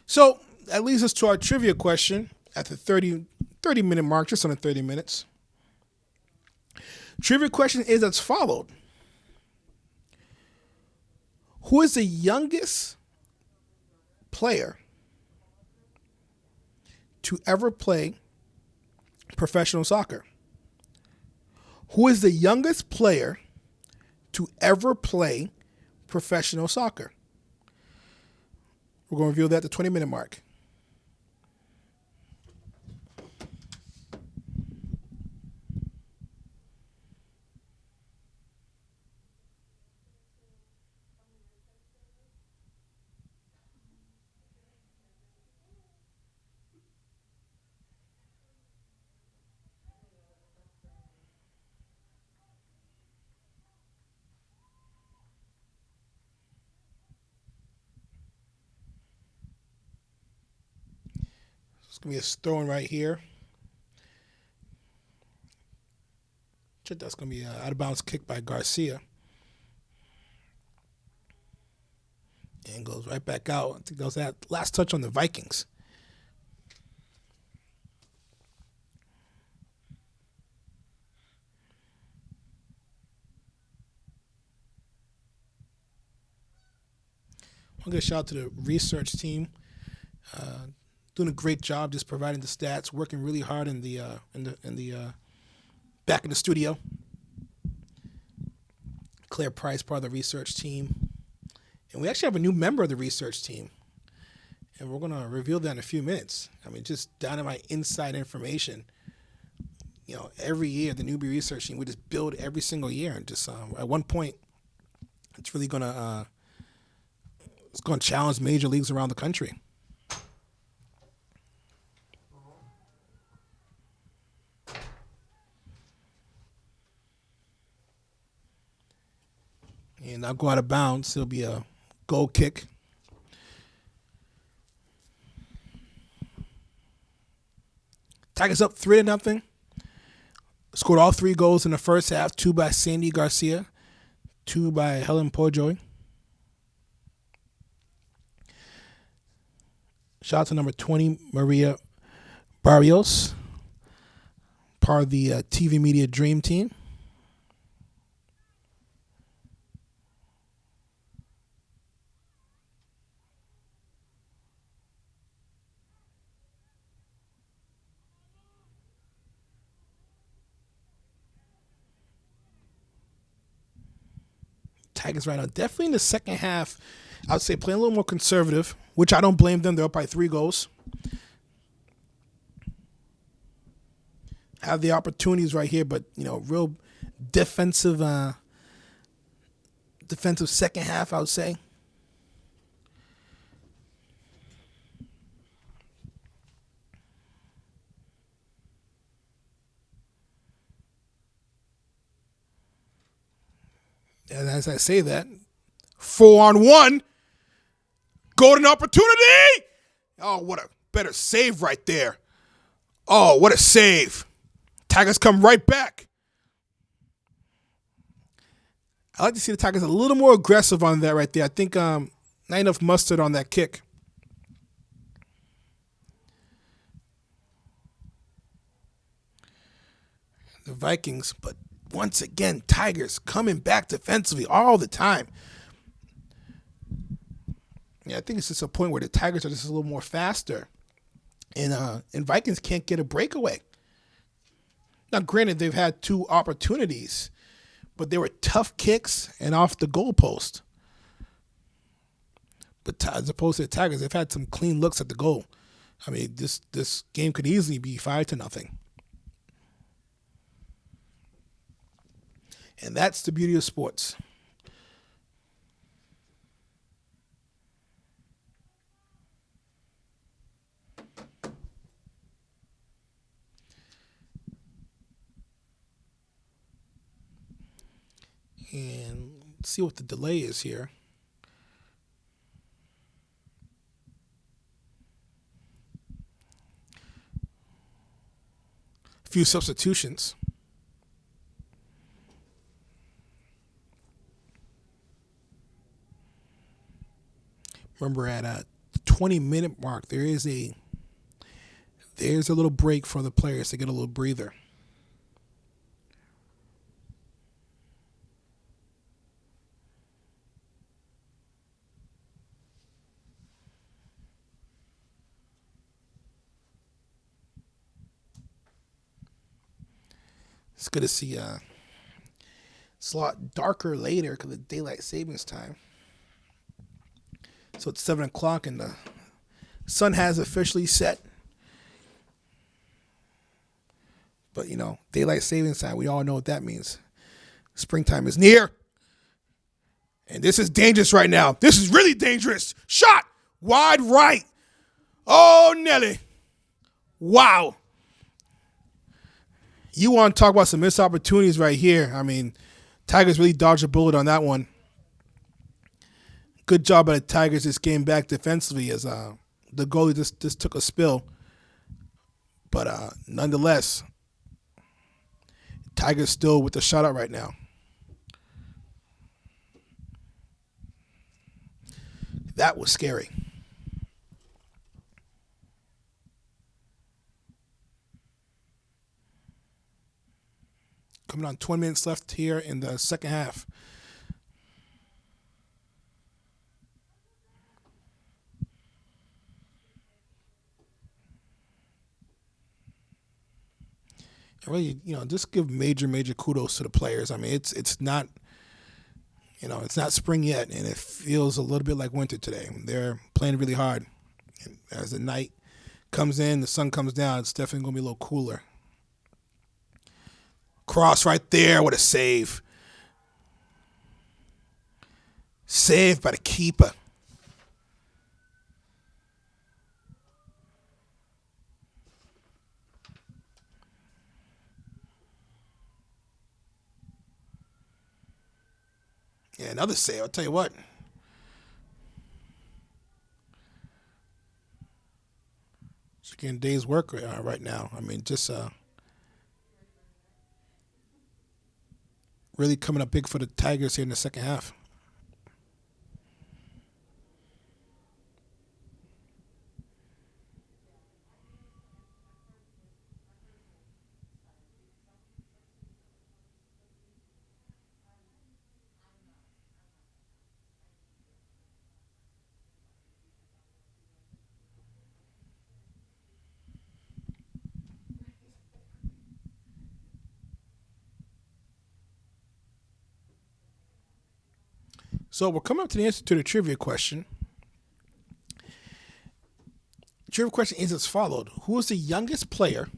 So that leads us to our trivia question at the 30-minute mark, just under 30 minutes. Trivia question is as followed. Who is the youngest player to ever play professional soccer? Who is the youngest player to ever play professional soccer? We're going to reveal that at the 20-minute mark. It's going to be a throwing right here. That's going to be an out-of-bounds kick by Garcia. And goes right back out. I think that was that last touch on the Vikings. I'll give a shout out to the research team. Doing a great job, just providing the stats, working really hard in the back in the studio. Claire Price, part of the research team, and we actually have a new member of the research team, and we're gonna reveal that in a few minutes. I mean, just down to my inside information. You know, every year the newbie research team, we just build every single year, and just at one point, it's really gonna challenge major leagues around the country. And I'll go out of bounds. It'll be a goal kick. Tigers up 3-0. Scored all 3 goals in the first half. 2 by Sandy Garcia. 2 by Helen Pojoy. Shout out to number 20, Maria Barrios. Part of the TV Media Dream Team. Tigers right now, definitely in the second half, I would say playing a little more conservative, which I don't blame them. They're up by 3 goals. Have the opportunities right here, but real defensive second half, I would say. And as I say that, 4-on-1, golden opportunity, Oh, what a better save right there. Oh, what a save. Tigers come right back. I like to see the Tigers a little more aggressive on that right there. I think not enough mustard on that kick. The Vikings, but once again, Tigers coming back defensively all the time. Yeah, I think it's just a point where the Tigers are just a little more faster, and Vikings can't get a breakaway. Now, granted, they've had 2 opportunities, but they were tough kicks and off the goalpost. But as opposed to the Tigers, they've had some clean looks at the goal. I mean, this game could easily be 5-0. And that's the beauty of sports. And let's see what the delay is here. A few substitutions. Remember, at a 20-minute mark, there's a little break for the players to get a little breather. It's good to see it's a lot darker later because of daylight savings time. So it's 7 o'clock and the sun has officially set. But, daylight savings time, we all know what that means. Springtime is near. And this is dangerous right now. This is really dangerous. Shot. Wide right. Oh, Nelly. Wow. You want to talk about some missed opportunities right here. I mean, Tigers really dodged a bullet on that one. Good job by the Tigers just getting back defensively as the goalie just took a spill. But nonetheless, Tigers still with the shutout right now. That was scary. Coming on 20 minutes left here in the second half. Really, just give major kudos to the players. I mean, it's not, it's not spring yet, and it feels a little bit like winter today. They're playing really hard. And as the night comes in, the sun comes down, it's definitely going to be a little cooler. Cross right there. What a save. Saved by the keeper. Yeah, another save. I'll tell you what. Just getting day's work right now. I mean, just really coming up big for the Tigers here in the second half. So we're coming up to the answer to the trivia question. The trivia question is as followed. Who is the youngest player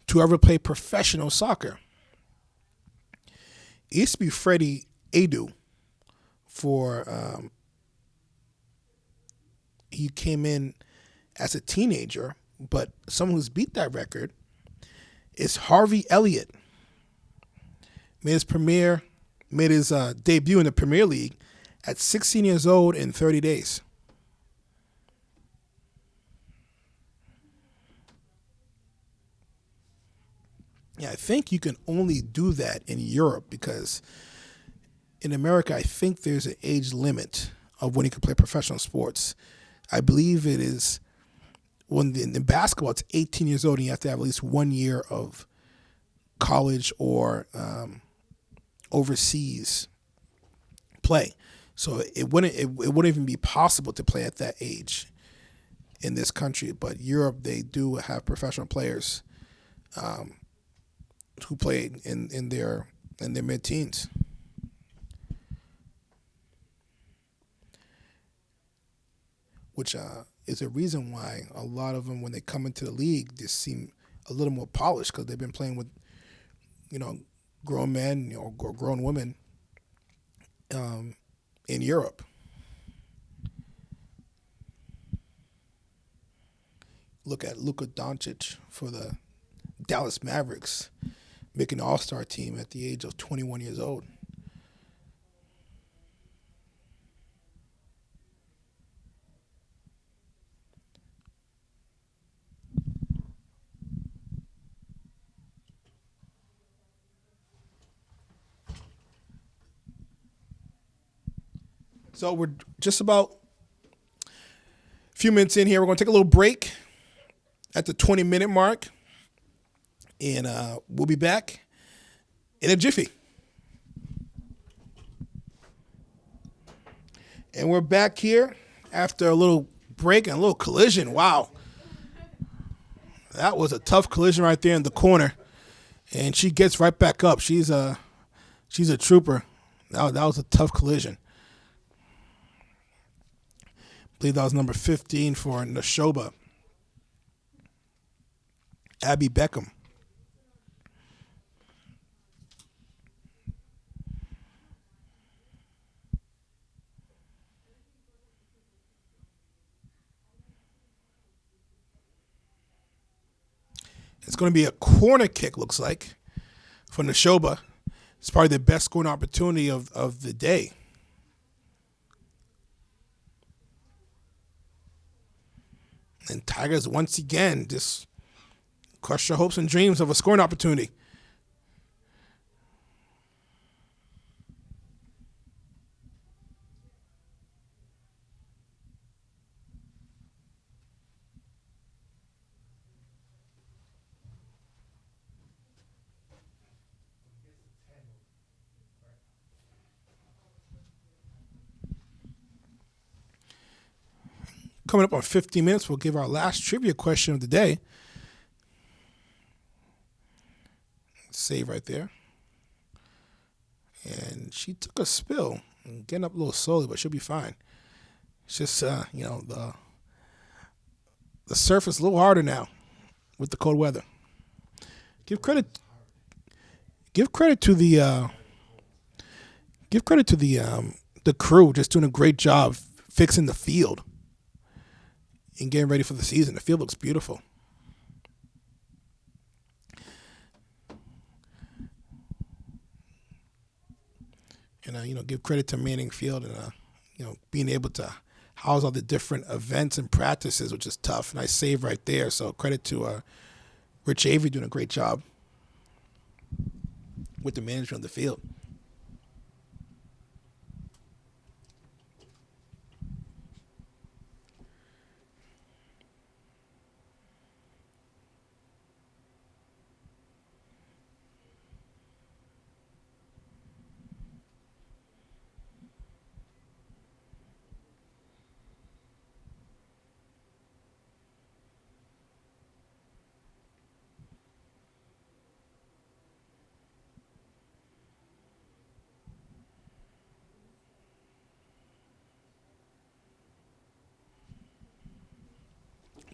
to ever play professional soccer? It used to be Freddie Adu he came in as a teenager, but someone who's beat that record is Harvey Elliott. Made his debut in the Premier League at 16 years old in 30 days. Yeah, I think you can only do that in Europe because in America, I think there's an age limit of when you can play professional sports. I believe it is in basketball, it's 18 years old and you have to have at least 1 year of college or overseas play. So it wouldn't even be possible to play at that age in this country. But Europe, they do have professional players who play in their mid teens. Which is a reason why a lot of them, when they come into the league, just seem a little more polished because they've been playing with, you know, grown men, or grown women in Europe. Look at Luka Doncic for the Dallas Mavericks, making the All-Star team at the age of 21 years old. So we're just about a few minutes in here. We're going to take a little break at the 20-minute mark, and we'll be back in a jiffy. And we're back here after a little break and a little collision. Wow. That was a tough collision right there in the corner. And she gets right back up. She's a trooper. That was a tough collision. I believe that was number 15 for Nashoba, Abby Beckham. It's going to be a corner kick, looks like, for Nashoba. It's probably the best scoring opportunity of the day. And Tigers, once again, just crush their hopes and dreams of a scoring opportunity. Coming up on 15 minutes, we'll give our last trivia question of the day. Save right there. And she took a spill, getting up a little slowly, but she'll be fine. It's just, the surface a little harder now with the cold weather. Give credit to the crew, just doing a great job fixing the field and getting ready for the season. The field looks beautiful. And give credit to Manning Field and being able to house all the different events and practices, which is tough. Nice save right there. So credit to Rich Avery doing a great job with the management of the field.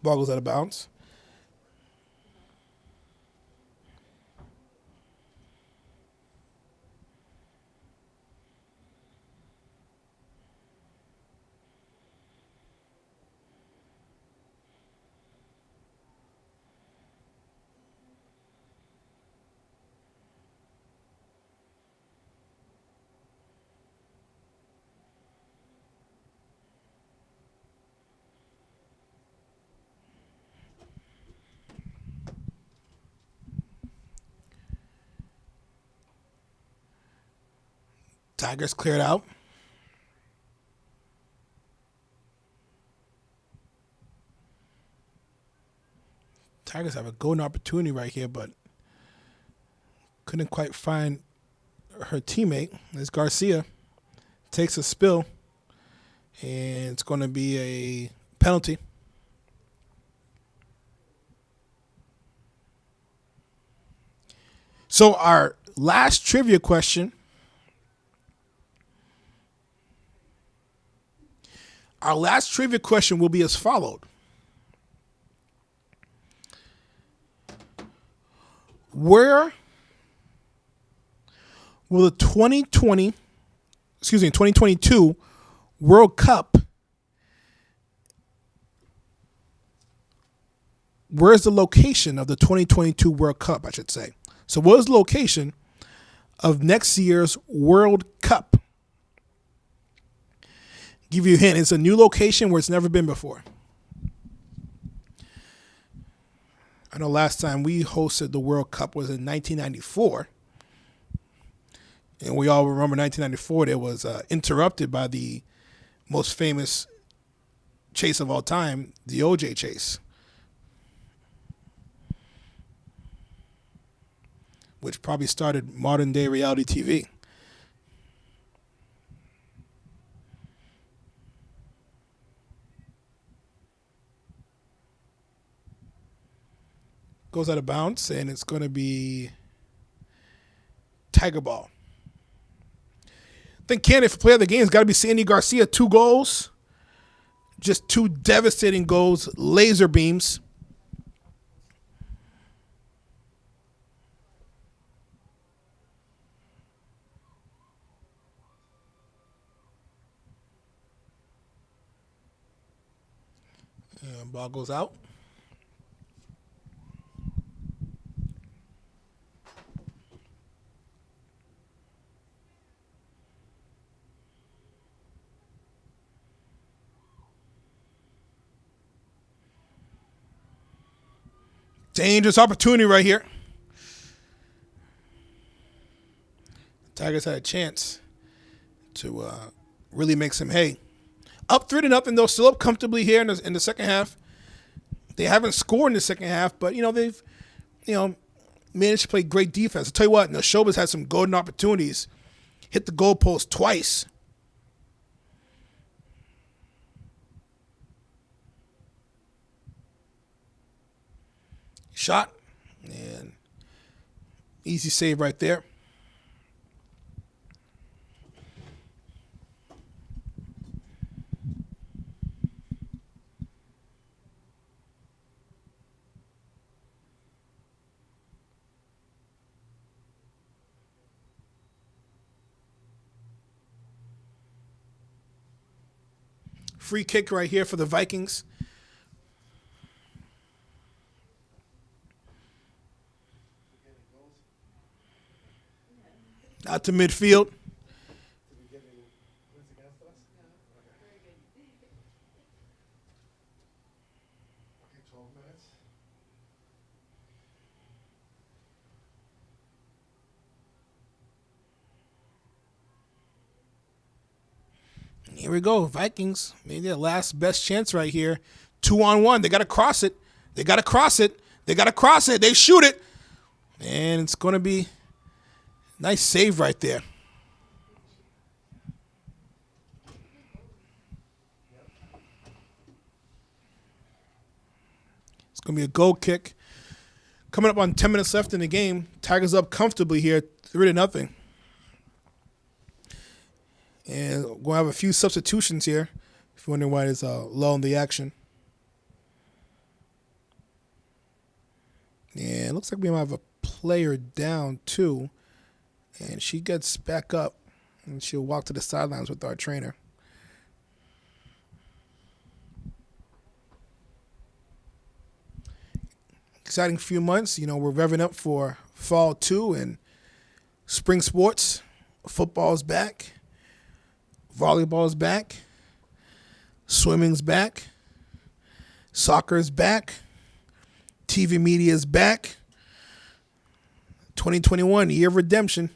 Ball goes out of bounds. Tigers cleared out. Tigers have a golden opportunity right here, but couldn't quite find her teammate. As Garcia takes a spill, and it's going to be a penalty. So our last trivia question. Our last trivia question will be as followed. Where will the 2022 World Cup, where's the location of the 2022 World Cup, I should say? So what is the location of next year's World Cup? Give you a hint. It's a new location where it's never been before. I know last time we hosted the World Cup was in 1994. And we all remember 1994. It was interrupted by the most famous chase of all time, the OJ chase, which probably started modern day reality TV. Goes out of bounds, and it's going to be Tiger Ball. I think candidate for player of the game has got to be Sandy Garcia. 2 goals. Just 2 devastating goals. Laser beams. Ball goes out. Dangerous opportunity right here. Tigers had a chance to really make some hay. Up 3-0, though, still up comfortably here in the second half. They haven't scored in the second half, but they've managed to play great defense. I'll tell you what, Nashoba's had some golden opportunities. Hit the goalpost twice. Shot, and easy save right there. Free kick right here for the Vikings. Out to midfield. Here we go, Vikings. Maybe their last best chance right here. 2-on-1. They got to cross it. They got to cross it. They got to cross it. They shoot it. And it's going to be nice save right there. It's going to be a goal kick. Coming up on 10 minutes left in the game. Tigers up comfortably here, 3-0. And we're going to have a few substitutions here, if you're wondering why there's a lull in the action. And it looks like we might have a player down, too. And she gets back up, and she'll walk to the sidelines with our trainer. Exciting few months. We're revving up for fall 2 and spring sports. Football's back. Volleyball's back. Swimming's back. Soccer's back. TV media's back. 2021, year of redemption.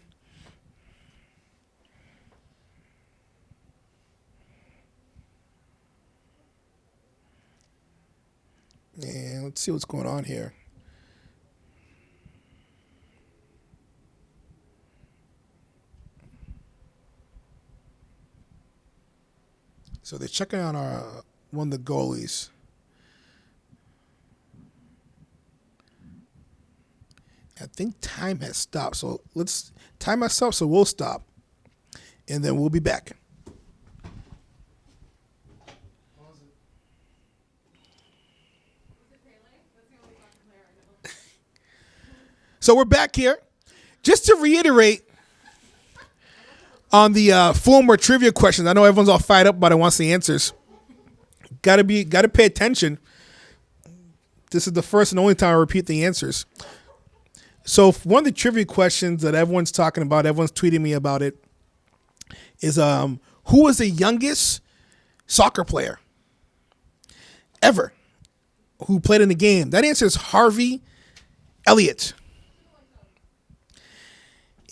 Let's see what's going on here. So they're checking on one of the goalies. I think time has stopped. So time has stopped, so we'll stop. And then we'll be back. So we're back here. Just to reiterate on the former trivia questions, I know everyone's all fired up, but I want the answers. Got to pay attention. This is the first and only time I repeat the answers. So one of the trivia questions that everyone's talking about, everyone's tweeting me about it, is who was the youngest soccer player ever who played in the game? That answer is Harvey Elliott.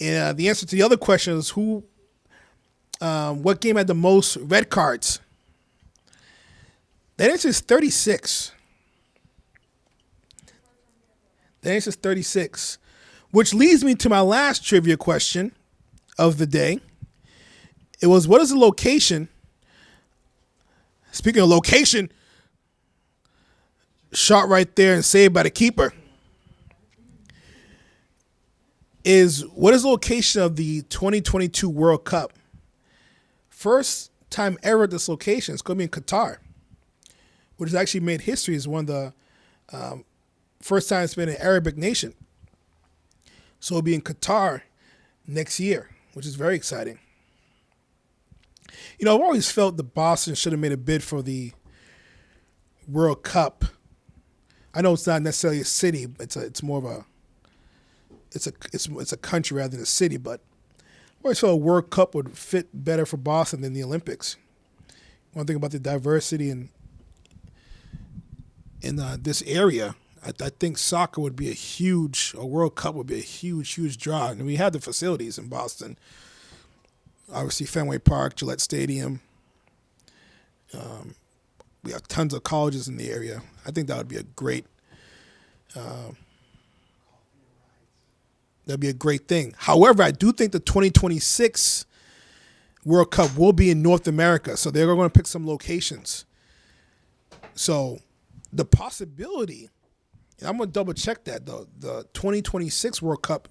And the answer to the other question is what game had the most red cards? That answer is 36. The answer is 36, which leads me to my last trivia question of the day. It was, what is the location? Speaking of location, shot right there and saved by the keeper. What is the location of the 2022 World Cup? First time ever at this location. It's going to be in Qatar, which has actually made history as one of the first time it's been an Arabic nation. So it'll be in Qatar next year, which is very exciting. I've always felt that Boston should have made a bid for the World Cup. I know it's not necessarily a city, it's more of a it's a country rather than a city, but I always felt a World Cup would fit better for Boston than the Olympics. One thing about the diversity in this area, I think soccer would be a World Cup would be a huge draw. And we have the facilities in Boston. Obviously, Fenway Park, Gillette Stadium. We have tons of colleges in the area. I think that would be a great thing. However, I do think the 2026 World Cup will be in North America, so they're going to pick some locations. So the possibility, and I'm going to double check that, the 2026 World Cup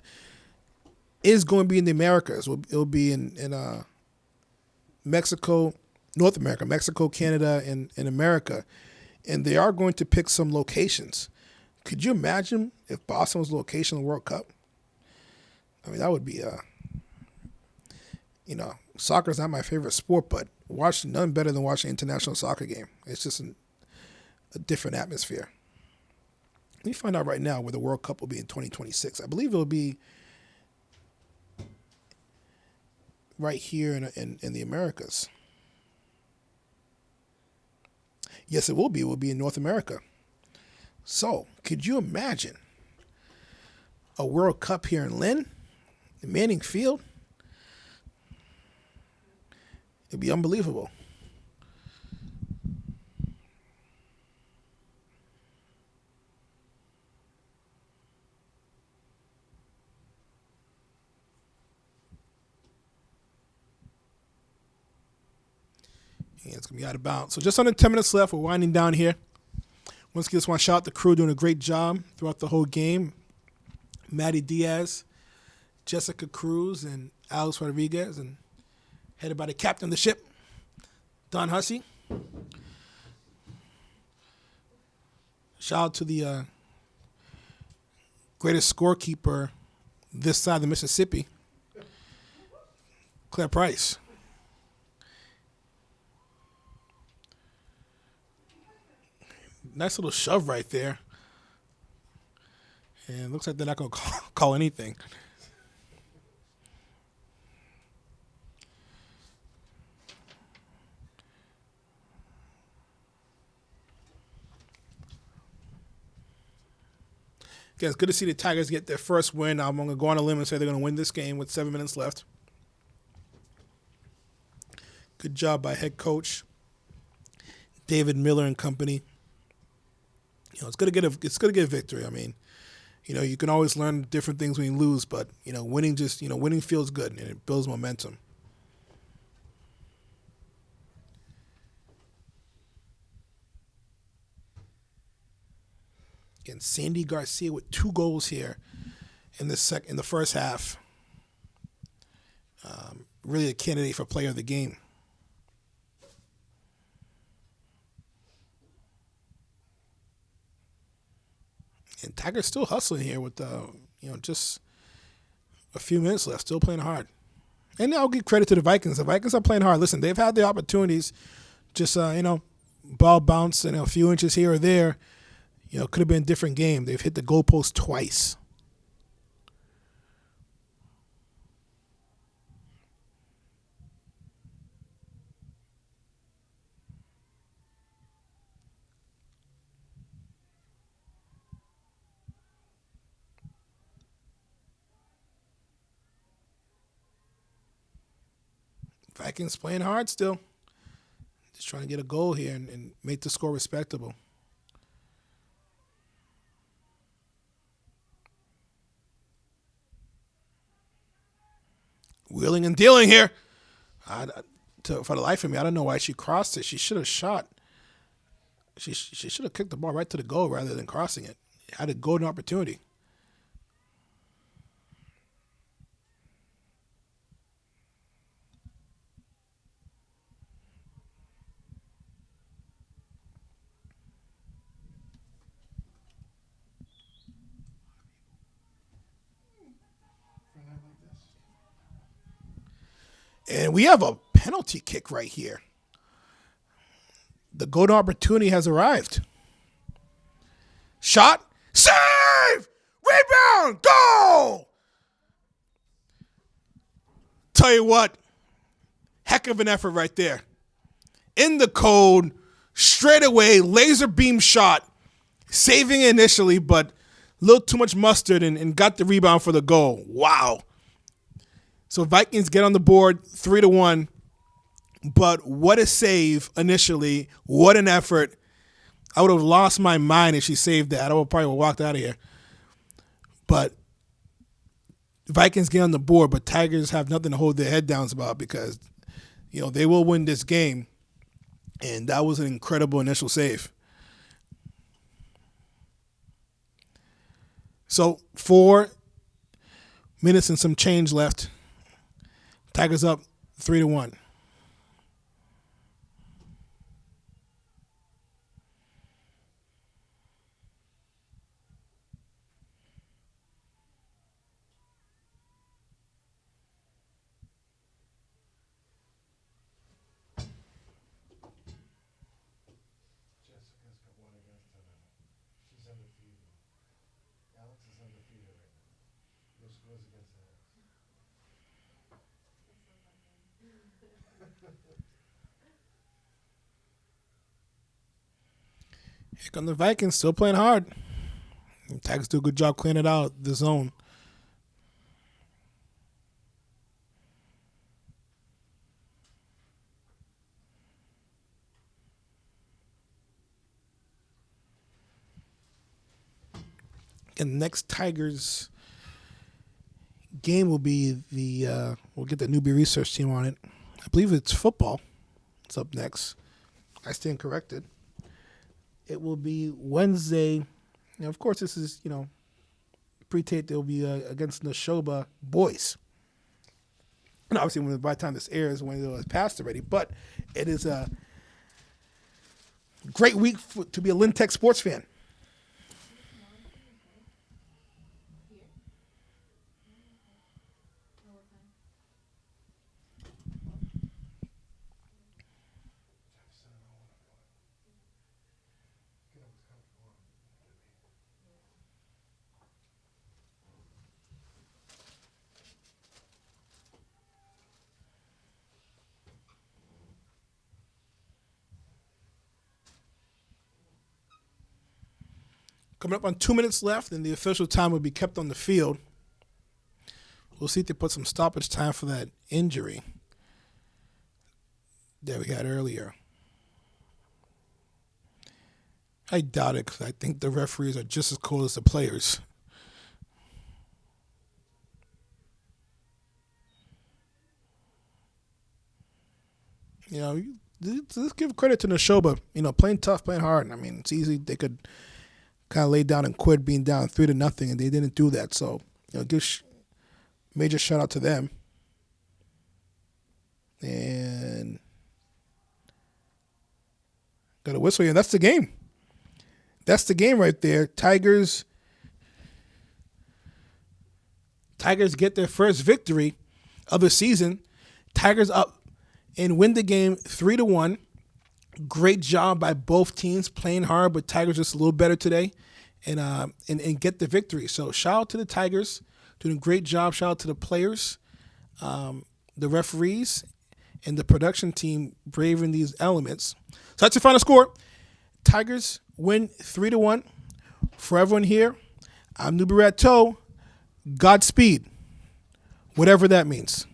is going to be in the Americas. It'll be in Mexico, North America, Mexico, Canada, and America. And they are going to pick some locations. Could you imagine if Boston was the location of the World Cup? I mean, that would be, soccer is not my favorite sport, but none better than watching an international soccer game. It's just a different atmosphere. Let me find out right now where the World Cup will be in 2026. I believe it'll be right here in the Americas. Yes, it will be. It will be in North America. So, could you imagine a World Cup here in Lynn, in Manning Field? It'd be unbelievable. And it's going to be out of bounds. So just under 10 minutes left. We're winding down here. Once again, just want to shout out the crew doing a great job throughout the whole game. Maddie Diaz, Jessica Cruz, and Alex Rodriguez, and headed by the captain of the ship, Don Hussey. Shout out to the greatest scorekeeper this side of the Mississippi, Claire Price. Nice little shove right there. And it looks like they're not going to call anything. Again, it's good to see the Tigers get their first win. I'm going to go on a limb and say they're going to win this game with 7 minutes left. Good job by head coach David Miller and company. It's gonna get a victory. I mean, you can always learn different things when you lose, but winning feels good and it builds momentum. Again, Sandy Garcia with 2 goals here in the first half. Really a candidate for player of the game. And Tiger's still hustling here with just a few minutes left, still playing hard. And I'll give credit to the Vikings. The Vikings are playing hard. Listen, they've had the opportunities, just ball bounce a few inches here or there. Could have been a different game. They've hit the goalpost twice. Vikings playing hard still. Just trying to get a goal here and make the score respectable. Wheeling and dealing here. For the life of me, I don't know why she crossed it. She should have shot. She should have kicked the ball right to the goal rather than crossing it. Had a golden opportunity. And we have a penalty kick right here. The golden opportunity has arrived. Shot. Save! Rebound! Goal! Tell you what. Heck of an effort right there. In the code. Straight away. Laser beam shot. Saving initially, but a little too much mustard and got the rebound for the goal. Wow. So Vikings get on the board 3-1. But what a save initially. What an effort. I would have lost my mind if she saved that. I would probably have walked out of here. But Vikings get on the board, but Tigers have nothing to hold their head down about because, they will win this game. And that was an incredible initial save. So 4 minutes and some change left. Tigers up 3-1. Here come the Vikings, still playing hard. Tigers do a good job cleaning it out the zone. And the next Tigers game will be we'll get the newbie research team on it. I believe it's football. It's up next. I stand corrected. It will be Wednesday. Of course, this is, pre-tape. They'll be against Nashoba boys. And obviously, by the time this airs, when it has passed already. But it is a great week to be a Lynn Tech sports fan. Coming up on 2 minutes left, and the official time will be kept on the field. We'll see if they put some stoppage time for that injury that we had earlier. I doubt it because I think the referees are just as cold as the players. You know, let's give credit to Nashoba. You know, playing tough, playing hard. I mean, it's easy. They could kind of lay down and quit being down 3-0, and they didn't do that. So, you know, give major shout out to them. And got a whistle, and that's the game. That's the game right there. Tigers get their first victory of the season. Tigers up and win the game 3-1. Great job by both teams playing hard, but Tigers just a little better today, and get the victory. So shout out to the Tigers doing a great job. Shout out to the players, the referees, and the production team braving these elements. So that's your final score. Tigers win 3-1. For everyone here, I'm Nubi Toe. Godspeed, whatever that means.